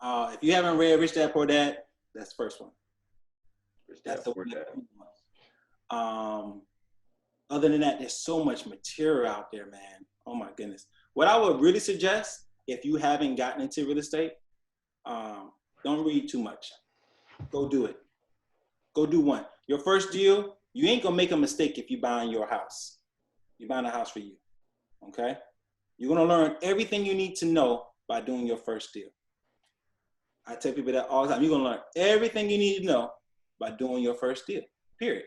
If you haven't read Rich Dad Poor Dad, that's the first one. Rich Dad Poor Dad. Other other than that, there's so much material out there, man. Oh my goodness. What I would really suggest, if you haven't gotten into real estate, don't read too much. Go do it. Go do one. Your first deal, you ain't gonna make a mistake if you're buying your house. You're buying a house for you, okay? You're gonna learn everything you need to know by doing your first deal. I tell people that all the time. You're gonna learn everything you need to know by doing your first deal, period.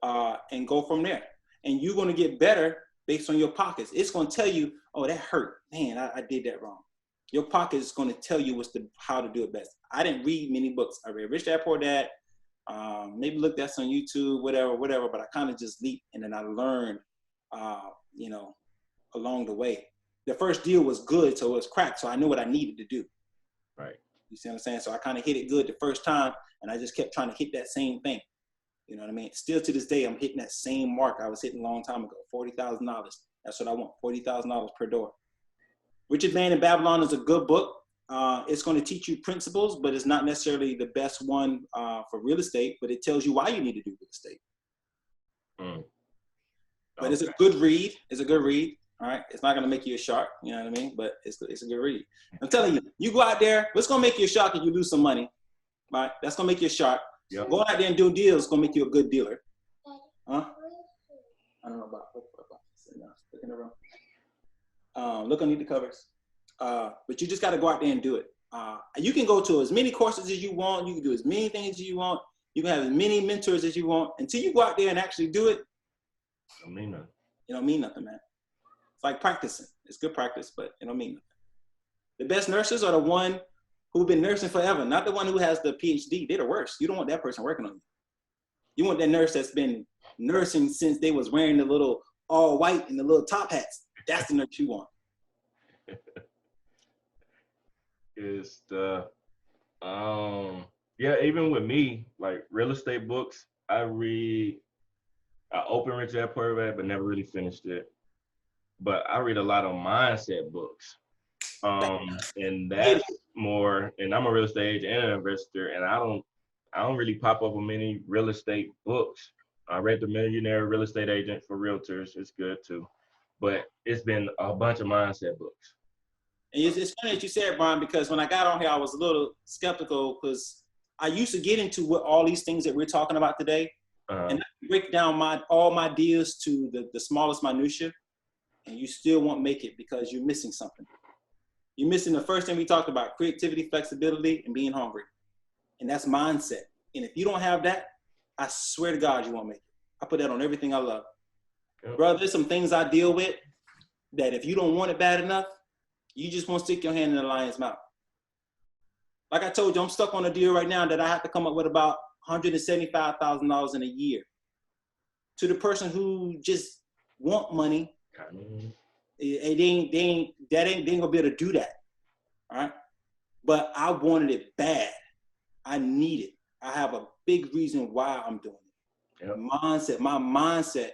And go from there. And you're gonna get better based on your pockets. It's gonna tell you, oh, that hurt. Man, I did that wrong. Your pocket is gonna tell you how to do it best. I didn't read many books. I read Rich Dad Poor Dad, maybe looked at some YouTube, whatever, but I kind of just leaped and then I learned, along the way. The first deal was good, so it was cracked, so I knew what I needed to do. Right. You see what I'm saying? So I kind of hit it good the first time, and I just kept trying to hit that same thing. You know what I mean? Still to this day, I'm hitting that same mark I was hitting a long time ago, $40,000. That's what I want, $40,000 per door. Richard Man in Babylon is a good book. It's going to teach you principles, but it's not necessarily the best one for real estate, but it tells you why you need to do real estate. Okay. But it's a good read. It's a good read. All right. It's not going to make you a shark. You know what I mean? But it's a good read. I'm telling you, you go out there, what's going to make you a shark if you lose some money? Right? That's going to make you a shark. Yep. Going out there and doing deals is going to make you a good dealer. Huh? I don't know about look in the room. Look underneath the covers. But you just got to go out there and do it. You can go to as many courses as you want. You can do as many things as you want. You can have as many mentors as you want. Until you go out there and actually do it, it don't mean nothing. It don't mean nothing, man. It's like practicing. It's good practice, but it don't mean nothing. The best nurses are the one who've been nursing forever, not the one who has the PhD. They're the worst. You don't want that person working on you. You want that nurse that's been nursing since they was wearing the little all white and the little top hats. That's the nurse you want. Is the even with me, like real estate books, I opened Rich Dad Poor Dad, but never really finished it. But I read a lot of mindset books. And that's more, and I'm a real estate agent and an investor, and I don't really pop up with many real estate books. I read The Millionaire Real Estate Agent for Realtors. It's good too. But it's been a bunch of mindset books. And it's funny that you said, Brian, because when I got on here, I was a little skeptical because I used to get into what all these things that we're talking about today, and I break down all my deals to the smallest minutia, and you still won't make it because you're missing something. You're missing the first thing we talked about: creativity, flexibility, and being hungry, and that's mindset. And if you don't have that, I swear to God, you won't make it. I put that on everything I love. Yep. Brother, there's some things I deal with that if you don't want it bad enough, you just won't stick your hand in the lion's mouth. Like I told you, I'm stuck on a deal right now that I have to come up with about $175,000 in a year. To the person who just want money, they ain't gonna be able to do that. All right. But I wanted it bad. I need it. I have a big reason why I'm doing it. Yep. My mindset,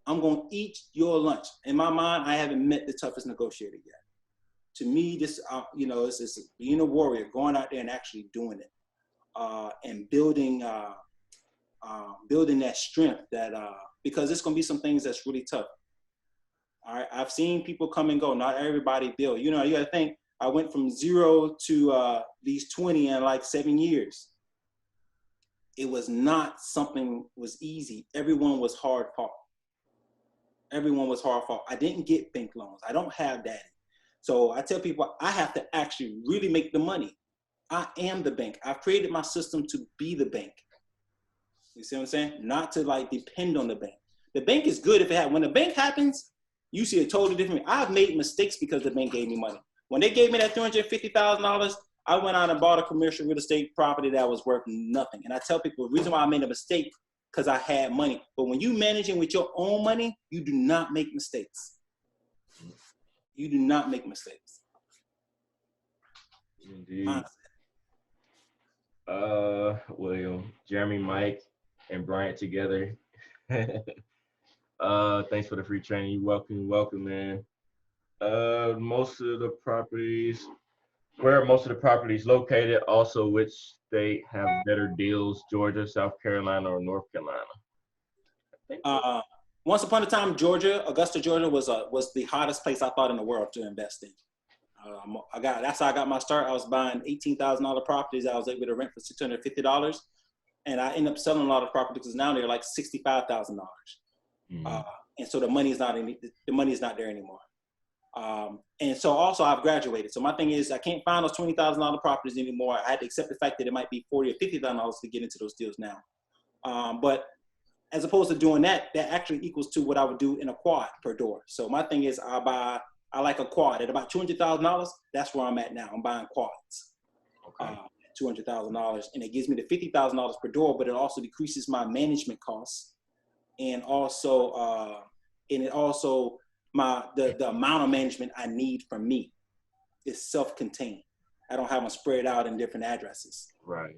I'm gonna eat your lunch. In my mind, I haven't met the toughest negotiator yet. To me, this, it's being a warrior, going out there and actually doing it, and building that strength because it's going to be some things that's really tough. All right. I've seen people come and go. Not everybody build. You got to think, I went from 0 to these 20 in like 7 years. It was not something was easy. Everyone was hard fought. I didn't get bank loans. I don't have that. So I tell people I have to actually really make the money. I am the bank. I've created my system to be the bank. You see what I'm saying? Not to like depend on the bank. The bank is good if it happens. When the bank happens, you see a totally different. I've made mistakes because the bank gave me money. When they gave me that $350,000, I went out and bought a commercial real estate property that was worth nothing. And I tell people the reason why I made a mistake because I had money. But when you managing with your own money, you do not make mistakes. You do not make mistakes. Indeed. William, Jeremy, Mike, and Bryant together. Thanks for the free training. You're welcome, man. Where are most of the properties located? Also, which state have better deals? Georgia, South Carolina, or North Carolina? once upon a time, Augusta, Georgia was the hottest place I thought in the world to invest in. That's how I got my start. I was buying $18,000 properties. I was able to rent for $650, and I ended up selling a lot of properties because now they're like $65,000. And so the money is not there anymore. And so also I've graduated. So my thing is I can't find those $20,000 properties anymore. I had to accept the fact that it might be $40,000 or $50,000 to get into those deals now. But as opposed to doing that, that actually equals to what I would do in a quad per door. So my thing is I like a quad at about $200,000. That's where I'm at now. I'm buying quads. Okay. $200,000, and it gives me the $50,000 per door, but it also decreases my management costs, and also the amount of management I need from me is self-contained. I don't have them spread out in different addresses. Right.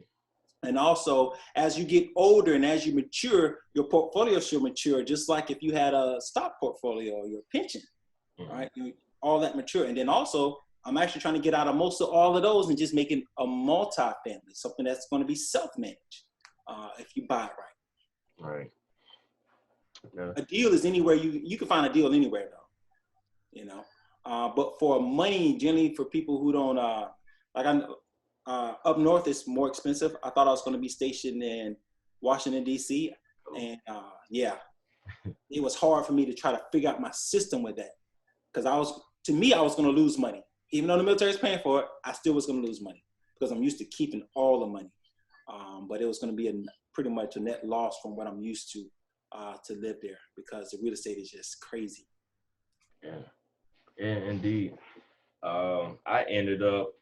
And also, as you get older and as you mature, your portfolio should mature, just like if you had a stock portfolio or your pension, right? All that mature. And then also, I'm actually trying to get out of most of all of those and just making a multi-family, something that's going to be self-managed if you buy it right. Right. Yeah. A deal is anywhere you can find a deal anywhere though, but for money, generally for people who don't up north, it's more expensive. I thought I was going to be stationed in Washington, D.C. And it was hard for me to try to figure out my system with that, because I was going to lose money. Even though the military is paying for it, I still was going to lose money because I'm used to keeping all the money. But it was going to be pretty much a net loss from what I'm used to live there, because the real estate is just crazy. Yeah, indeed. I ended up,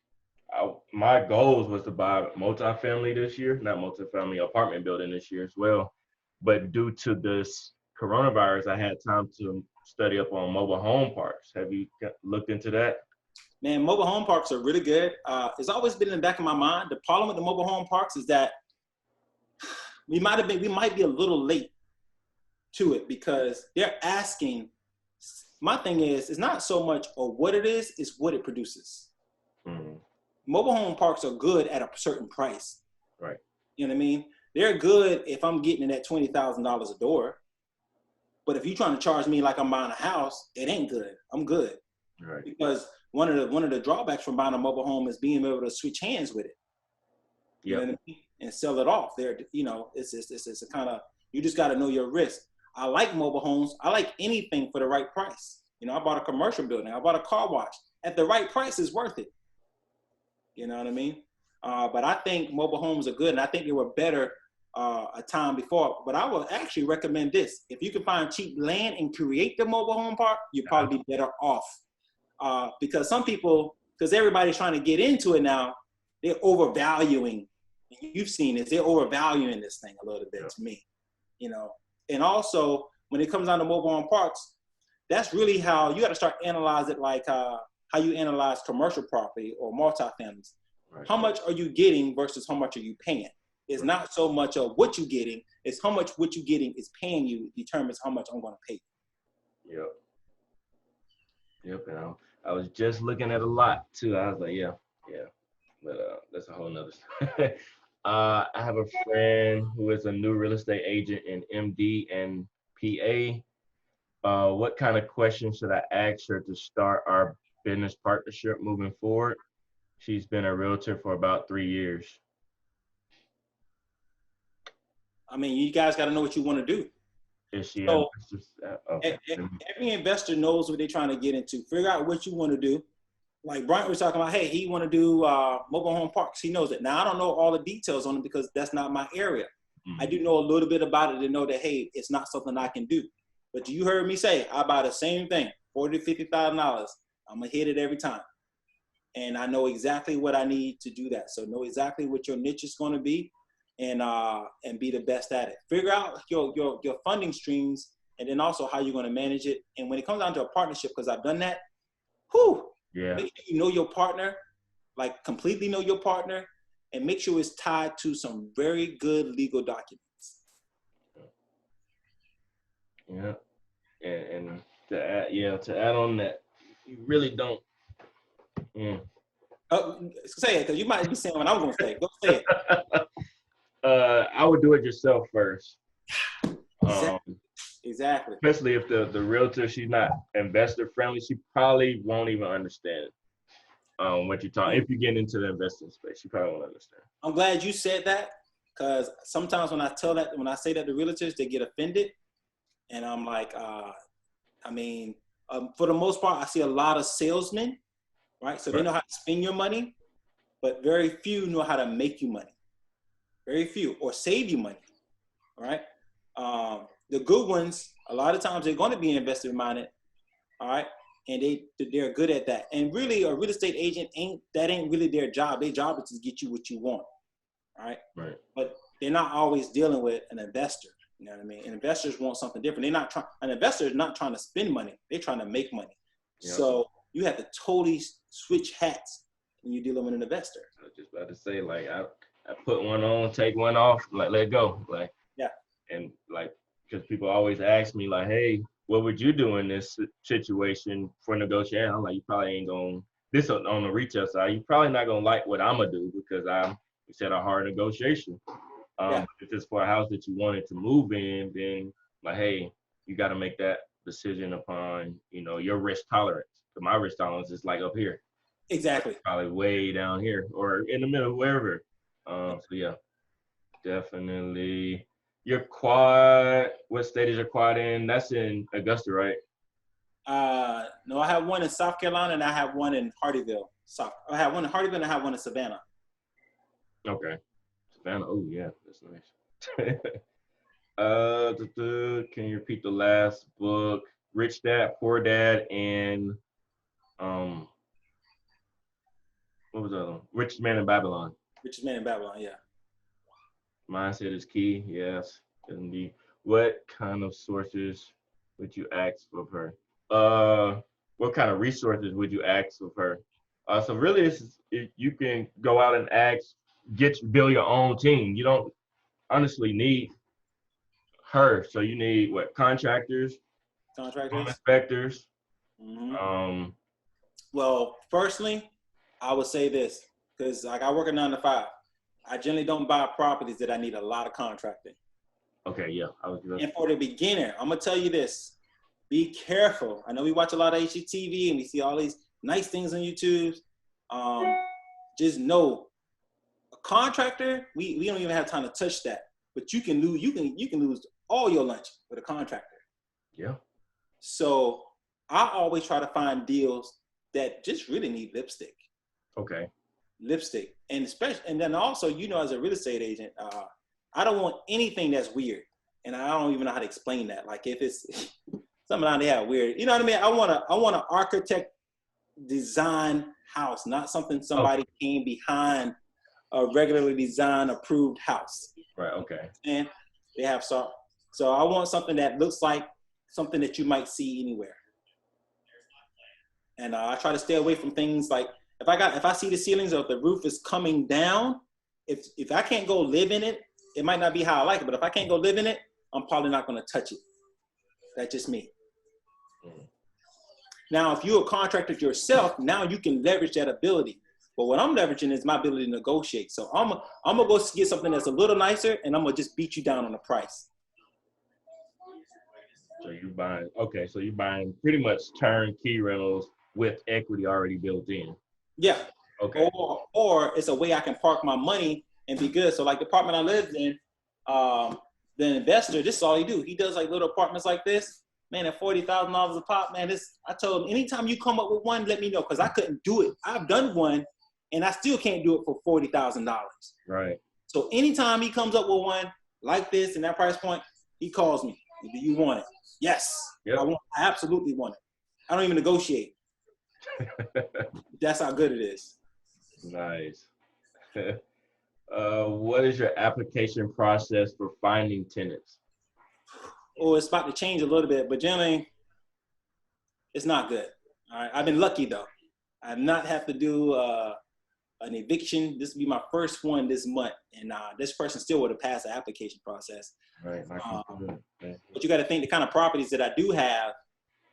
my goals was to buy multifamily this year, not multifamily apartment building this year as well. But due to this coronavirus, I had time to study up on mobile home parks. Have you looked into that? Man, mobile home parks are really good. It's always been in the back of my mind. The problem with the mobile home parks is that we might be a little late to it, because they're asking. My thing is, it's not so much of what it is, it's what it produces. Mobile home parks are good at a certain price. Right. You know what I mean? They're good if I'm getting it at $20,000 a door. But if you're trying to charge me like I'm buying a house, it ain't good. I'm good. Right. Because one of the drawbacks from buying a mobile home is being able to switch hands with it. You know what I mean? And sell it off. It's a kind of, you just got to know your risk. I like mobile homes. I like anything for the right price. I bought a commercial building. I bought a car wash. At the right price, it's worth it. You know what I mean? But I think mobile homes are good, and I think they were better a time before. But I would actually recommend this. If you can find cheap land and create the mobile home park, you'd probably be better off. Because everybody's trying to get into it now, they're overvaluing. You've seen this. They're overvaluing this thing a little bit to me. And also, when it comes down to mobile home parks, that's really how you got to start analyze it, like how you analyze commercial property or multifamilies. Right. How much are you getting versus how much are you paying? It's not so much of what you're getting, it's how much what you're getting is paying you determines how much I'm going to pay you. Yep. And I was just looking at a lot too. I was like, yeah. But that's a whole nother story. I have a friend who is a new real estate agent in MD and PA. What kind of questions should I ask her to start our business partnership moving forward? She's been a realtor for about 3 years. I mean, you guys got to know what you want to do. Is she every investor knows what they're trying to get into. Figure out what you want to do. Like Bryant was talking about, hey, he want to do mobile home parks. He knows it. Now, I don't know all the details on it because that's not my area. I do know a little bit about it to know that, hey, it's not something I can do. But you heard me say, I buy the same thing, $40,000 to $50,000. I'm going to hit it every time. And I know exactly what I need to do that. So know exactly what your niche is going to be and be the best at it. Figure out your funding streams and then also how you're going to manage it. And when it comes down to a partnership, because I've done that, make sure you know your partner, like completely know your partner, and make sure it's tied to some very good legal documents. Yeah, and to add on that, you really don't. Say it, because you might be saying what I'm going to say. Go say it. I would do it yourself first. Exactly. Exactly. Especially if the realtor, she's not investor friendly, she probably won't even understand what you're talking. If you get into the investing space, she probably won't understand. I'm glad you said that, because sometimes when I say that to realtors, they get offended, and I'm like, for the most part, I see a lot of salesmen, right? So they know how to spend your money, but very few know how to make you money. Very few, or save you money, right? The good ones, a lot of times they're going to be investor minded, all right, and they're good at that. And really, a real estate agent ain't really their job. Their job is to get you what you want, all right? Right. But they're not always dealing with an investor. You know what I mean? And investors want something different. An investor is not trying to spend money. They're trying to make money. Yep. So you have to totally switch hats when you're dealing with an investor. I was just about to say, like, I put one on, take one off, like, let go. Like, yeah. And like, because people always ask me, like, hey, what would you do in this situation for negotiating? I'm like, you probably ain't going, this on the retail side, you probably not going to like what I'm going to do, because we said a hard negotiation. If it's for a house that you wanted to move in, then like, hey, you got to make that decision upon, your risk tolerance. So my risk tolerance is like up here. Exactly. Probably way down here or in the middle, wherever. So yeah, definitely. Your quad, what state is your quad in? That's in Augusta, right? No, I have one in South Carolina and I have one in Hardyville. I have one in Hardyville and I have one in Savannah. Okay. Savannah, oh yeah, that's nice. Can you repeat the last book? Rich Dad, Poor Dad, and what was the other one? Richest Man in Babylon. Richest Man in Babylon, yeah. Mindset is key, yes, indeed. What kind of sources would you ask of her? What kind of resources would you ask of her? So really, you can go out and build your own team. You don't honestly need her. So you need what? Contractors, home inspectors. Mm-hmm. Well, personally, I would say this, because like I work a 9 to 5. I generally don't buy properties that I need a lot of contracting. Okay, yeah. And for the beginner, I'm gonna tell you this: be careful. I know we watch a lot of HGTV and we see all these nice things on YouTube. Just know, a contractor, we don't even have time to touch that. But you can lose all your lunch with a contractor. Yeah. So I always try to find deals that just really need lipstick. Okay. Lipstick, and then also, as a real estate agent, I don't want anything that's weird, and I don't even know how to explain that. Like if it's something out there weird, you know what I mean? I want an architect design house, not somebody came behind a regularly designed approved house. Right. Okay. And they have so I want something that looks like something that you might see anywhere. And I try to stay away from things like, if I see the ceilings or if the roof is coming down, if I can't go live in it, it might not be how I like it, but if I can't go live in it, I'm probably not going to touch it. That's just me. Mm-hmm. Now, if you're a contractor yourself, now you can leverage that ability. But what I'm leveraging is my ability to negotiate. So I'm gonna go get something that's a little nicer, and I'm gonna just beat you down on the price. So you're buying pretty much turnkey rentals with equity already built in. Yeah. Okay. Or it's a way I can park my money and be good. So like the apartment I lived in, the investor, this is all he do. He does like little apartments like this. Man, at $40,000 a pop, man, I told him, anytime you come up with one, let me know, because I couldn't do it. I've done one, and I still can't do it for $40,000. Right. So anytime he comes up with one like this and that price point, he calls me. Do you want it? Yes. Yep. I absolutely want it. I don't even negotiate. That's how good it is. Nice. What is your application process for finding tenants? Oh, it's about to change a little bit, but generally, it's not good. All right, I've been lucky though. I've not had to do an eviction. This will be my first one this month, and this person still would have passed the application process. Right. But you got to think the kind of properties that I do have,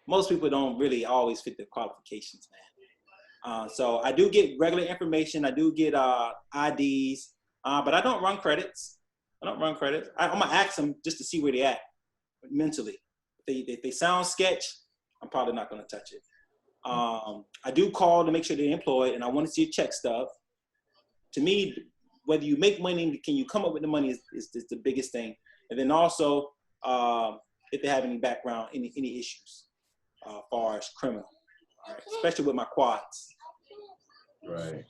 most people don't really always fit the qualifications, man. So I do get regular information. I do get IDs, but I don't run credits. I'm gonna ask them just to see where they're at mentally. if they sound sketch, I'm probably not going to touch it. I do call to make sure they're employed, and I want to see a check stub. To me, whether you make money, can you come up with the money is the biggest thing. And then also, if they have any background, any issues, as far as criminal, right? Especially with my quads. Right.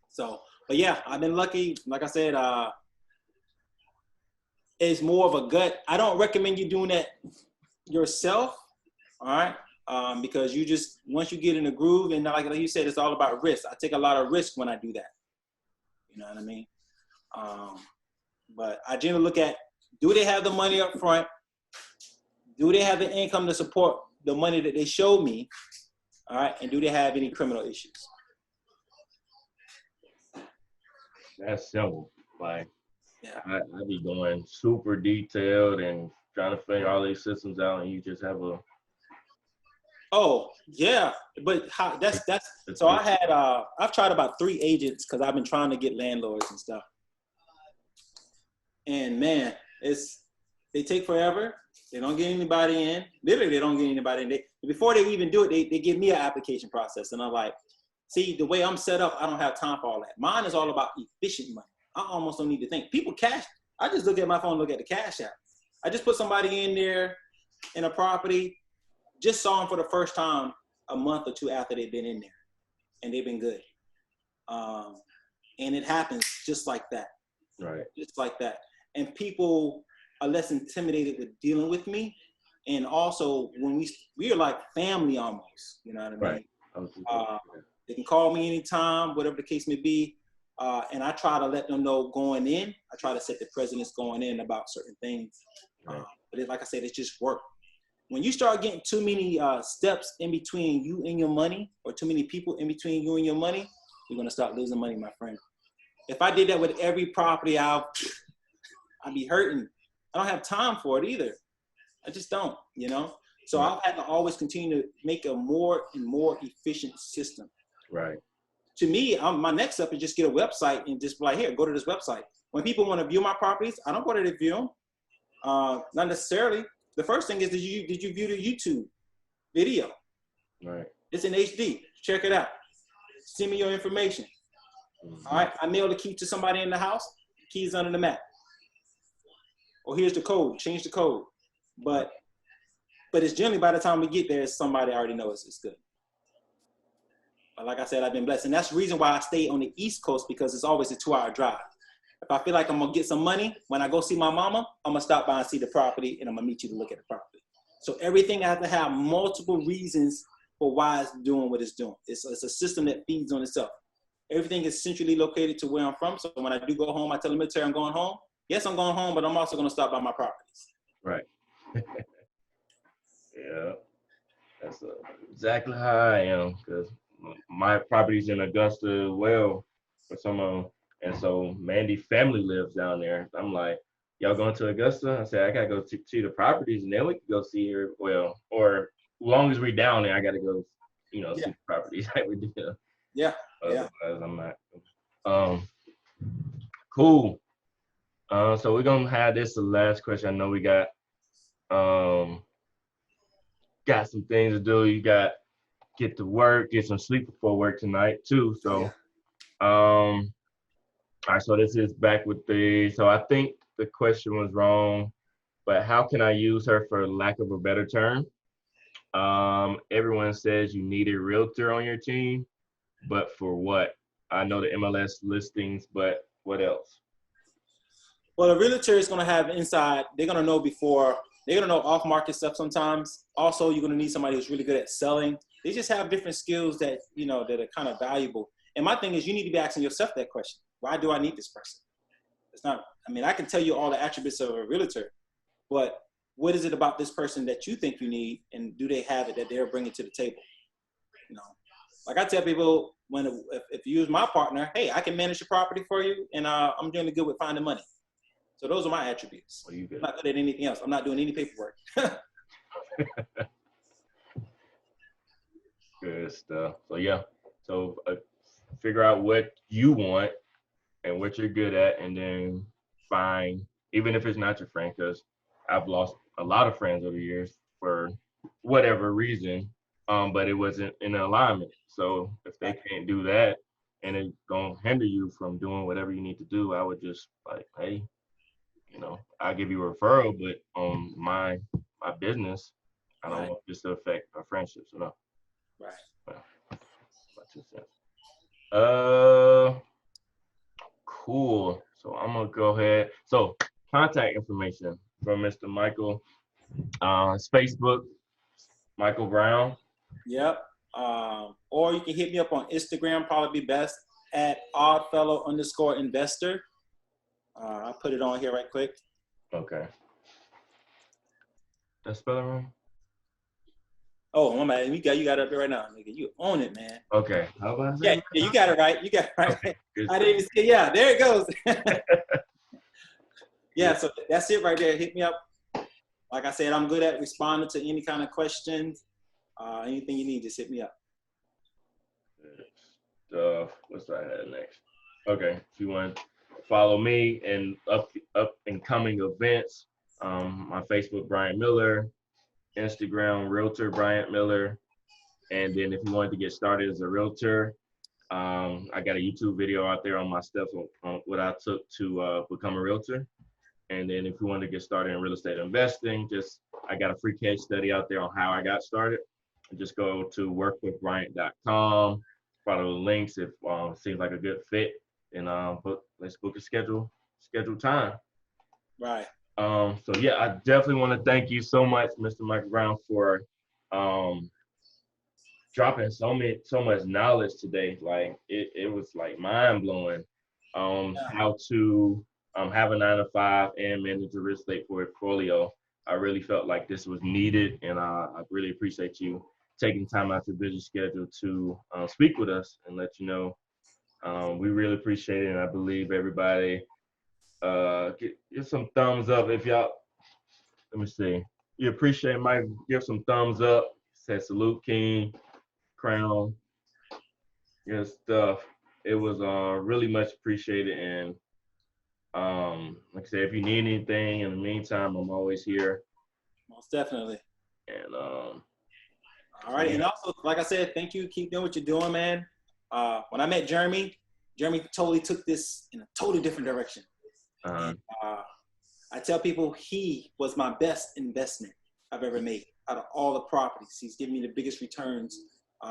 So, but yeah, I've been lucky. Like I said, it's more of a gut. I don't recommend you doing that yourself, all right? Because you just, once you get in the groove, and like you said, it's all about risk. I take a lot of risk when I do that. You know what I mean? But I generally look at, do they have the money up front? Do they have the income to support the money that they showed me? All right, and do they have any criminal issues? That's simple. Like, yeah, I be going super detailed and trying to figure all these systems out, and you just have a. Oh yeah, but that's so I had I've tried about 3 agents because I've been trying to get landlords and stuff, and man, they take forever. They don't get anybody in. Literally, they don't get anybody in. Before they even do it, they give me an application process, and I'm like, see, the way I'm set up, I don't have time for all that. Mine is all about efficient money. I almost don't need to think. People cash. I just look at my phone, look at the cash app. I just put somebody in there in a property. Just saw them for the first time a month or 2 after they've been in there, and they've been good. And it happens just like that. Right. Just like that. And people are less intimidated with dealing with me. And also, when we are like family almost, you know what I mean? Right. They can call me anytime, whatever the case may be. And I try to let them know going in. I try to set the precedence going in about certain things. Right. But like I said, it's just work. When you start getting too many steps in between you and your money, or too many people in between you and your money, you're going to start losing money, my friend. If I did that with every property, I'd be hurting. I don't have time for it either. I just don't, you know? So I've had to always continue to make a more and more efficient system. Right. To me, my next step is just get a website and just be like, here, go to this website. When people want to view my properties, I don't go to view them. Not necessarily. The first thing is, did you view the YouTube video? Right. It's in HD. Check it out. Send me your information. Mm-hmm. All right. I mail the key to somebody in the house. Keys under the mat. Or here's the code. Change the code. But it's generally by the time we get there, somebody already knows it's good. But like I said, I've been blessed. And that's the reason why I stay on the East Coast, because it's always a 2-hour drive. If I feel like I'm going to get some money, when I go see my mama, I'm going to stop by and see the property, and I'm going to meet you to look at the property. So everything has to have multiple reasons for why it's doing what it's doing. It's a system that feeds on itself. Everything is centrally located to where I'm from. So when I do go home, I tell the military I'm going home. Yes, I'm going home, but I'm also going to stop by my properties. Right. Yeah. That's exactly how I am, because my property's in Augusta, well, for some of them. And so Mandy's family lives down there. I'm like, y'all going to Augusta? I said, I got to go see the properties, and then we can go see her. Well, or as long as we're down there, I got to go, see the properties like we do. Yeah. Otherwise, I'm not. Cool. So we're going to have this the last question. I know we got some things to do. You got get to work, get some sleep before work tonight too. So, all right, so this is back with so I think the question was wrong, but how can I use her for lack of a better term? Everyone says you need a realtor on your team, but for what? I know the MLS listings, but what else? Well, a realtor is going to have inside, they're going to know they're going to know off-market stuff sometimes. Also, you're going to need somebody who's really good at selling. They just have different skills that, that are kind of valuable. And my thing is, you need to be asking yourself that question. Why do I need this person? It's not, I can tell you all the attributes of a realtor, but what is it about this person that you think you need, and do they have it that they're bringing to the table? Like I tell people, if you use my partner, hey, I can manage your property for you, and I'm generally good with finding money. So those are my attributes. Well, you good. I'm not good at anything else. I'm not doing any paperwork. Good stuff. So yeah, figure out what you want and what you're good at, and then find, even if it's not your friend, because I've lost a lot of friends over the years for whatever reason, but it wasn't in alignment. So if they can't do that and it's gonna hinder you from doing whatever you need to do, I would just like, hey, I'll give you a referral, but on my business, I don't want this to affect our friendships, Right. Well, my 2 cents. Cool. So I'm gonna go ahead. So contact information from Mr. Michael. His Facebook, Michael Brown. Yep. Or you can hit me up on Instagram, probably be best, at oddfellow_investor. I'll put it on here right quick. Okay. That's spelling wrong? Oh, my man, you got it up there right now, nigga. You own it, man. Okay. How about Yeah, you got it right. You got it right. Okay. I didn't even see. Yeah, there it goes. Yeah, so that's it right there. Hit me up. Like I said, I'm good at responding to any kind of questions. Anything you need, just hit me up. What's that I had next? Okay. If you want to follow me and up and coming events, my Facebook, Bryant Miller, Instagram, Realtor Bryant Miller. And then if you wanted to get started as a realtor, I got a YouTube video out there on my steps on what I took to become a realtor. And then if you want to get started in real estate investing, I got a free case study out there on how I got started. Just go to workwithbryant.com, follow the links if it seems like a good fit, and let's book a schedule time. Right. So yeah, I definitely want to thank you so much, Mr. Michael Brown, for dropping so much knowledge today. Like it was like mind blowing. How to have a 9-to-5 and manage a real estate portfolio. I really felt like this was needed, and I really appreciate you taking time out your busy schedule to speak with us and let you know. We really appreciate it, and I believe everybody give some thumbs up if y'all. Let me see. You appreciate it, Mike. Give some thumbs up. Say salute, King, Crown. Good stuff. It was really much appreciated, and like I said, if you need anything in the meantime, I'm always here. Most definitely. And all right, and also, like I said, thank you. Keep doing what you're doing, man. When I met Jeremy totally took this in a totally different direction. And, I tell people he was my best investment I've ever made out of all the properties. He's given me the biggest returns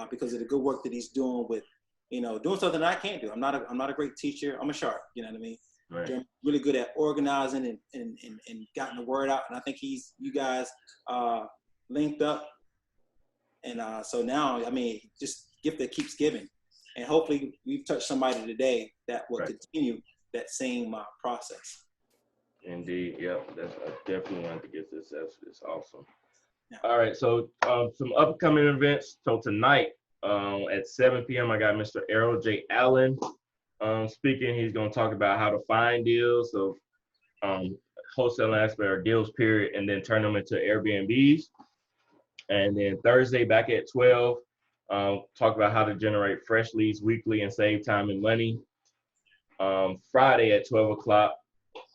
because of the good work that he's doing with, doing something that I can't do. I'm not a great teacher. I'm a shark. You know what I mean? Right. Jeremy's really good at organizing and getting the word out. And I think you guys linked up. And so now, I mean, just gift that keeps giving. And hopefully we've touched somebody today that will continue that same process. Indeed. Yep. I definitely wanted to get this. It's awesome. Yeah. All right. So some upcoming events. So tonight at 7 p.m., I got Mr. Errol J. Allen speaking. He's going to talk about how to find deals, so wholesale aspect or deals period, and then turn them into Airbnbs. And then Thursday back at 12, talk about how to generate fresh leads weekly and save time and money. Friday at 12 o'clock,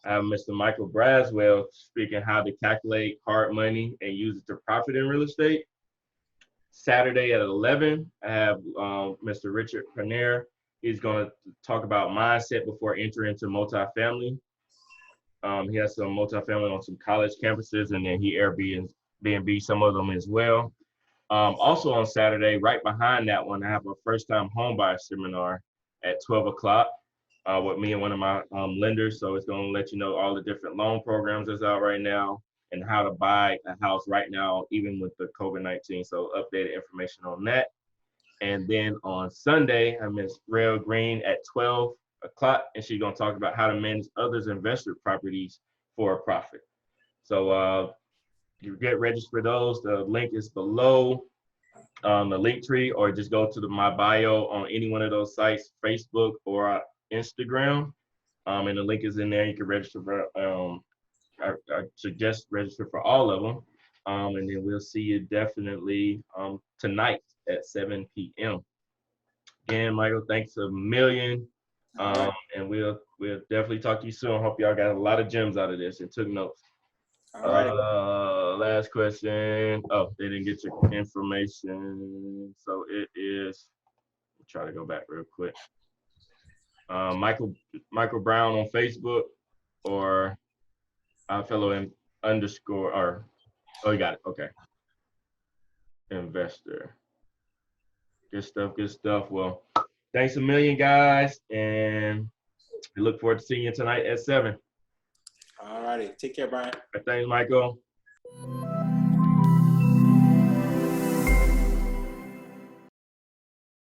I have Mr. Michael Braswell speaking how to calculate hard money and use it to profit in real estate. Saturday at 11, I have Mr. Richard Pernier. He's going to talk about mindset before entering into multifamily. He has some multifamily on some college campuses, and then he Airbnb some of them as well. Also on Saturday, right behind that one, I have a first-time homebuyer seminar at 12 o'clock with me and one of my lenders. So it's going to let you know all the different loan programs that's out right now and how to buy a house right now, even with the COVID-19. So updated information on that. And then on Sunday, I Miss Rail Green at 12 o'clock, and she's going to talk about how to manage others' investor properties for a profit. So you get registered for those. The link is below the link tree, or just go to my bio on any one of those sites, Facebook or Instagram, and the link is in there. You can register for, I suggest register for all of them, and then we'll see you definitely tonight at 7 p.m. Again, Michael, thanks a million, and we'll definitely talk to you soon. Hope y'all got a lot of gems out of this and took notes. All righty. Last question. Oh, they didn't get your information. So it is, try to go back real quick. Michael Brown on Facebook or fellow underscore or, oh, you got it. Okay. Investor. Good stuff. Good stuff. Well, thanks a million, guys. And we look forward to seeing you tonight at 7. All righty. Take care, Brian. Thanks, Michael.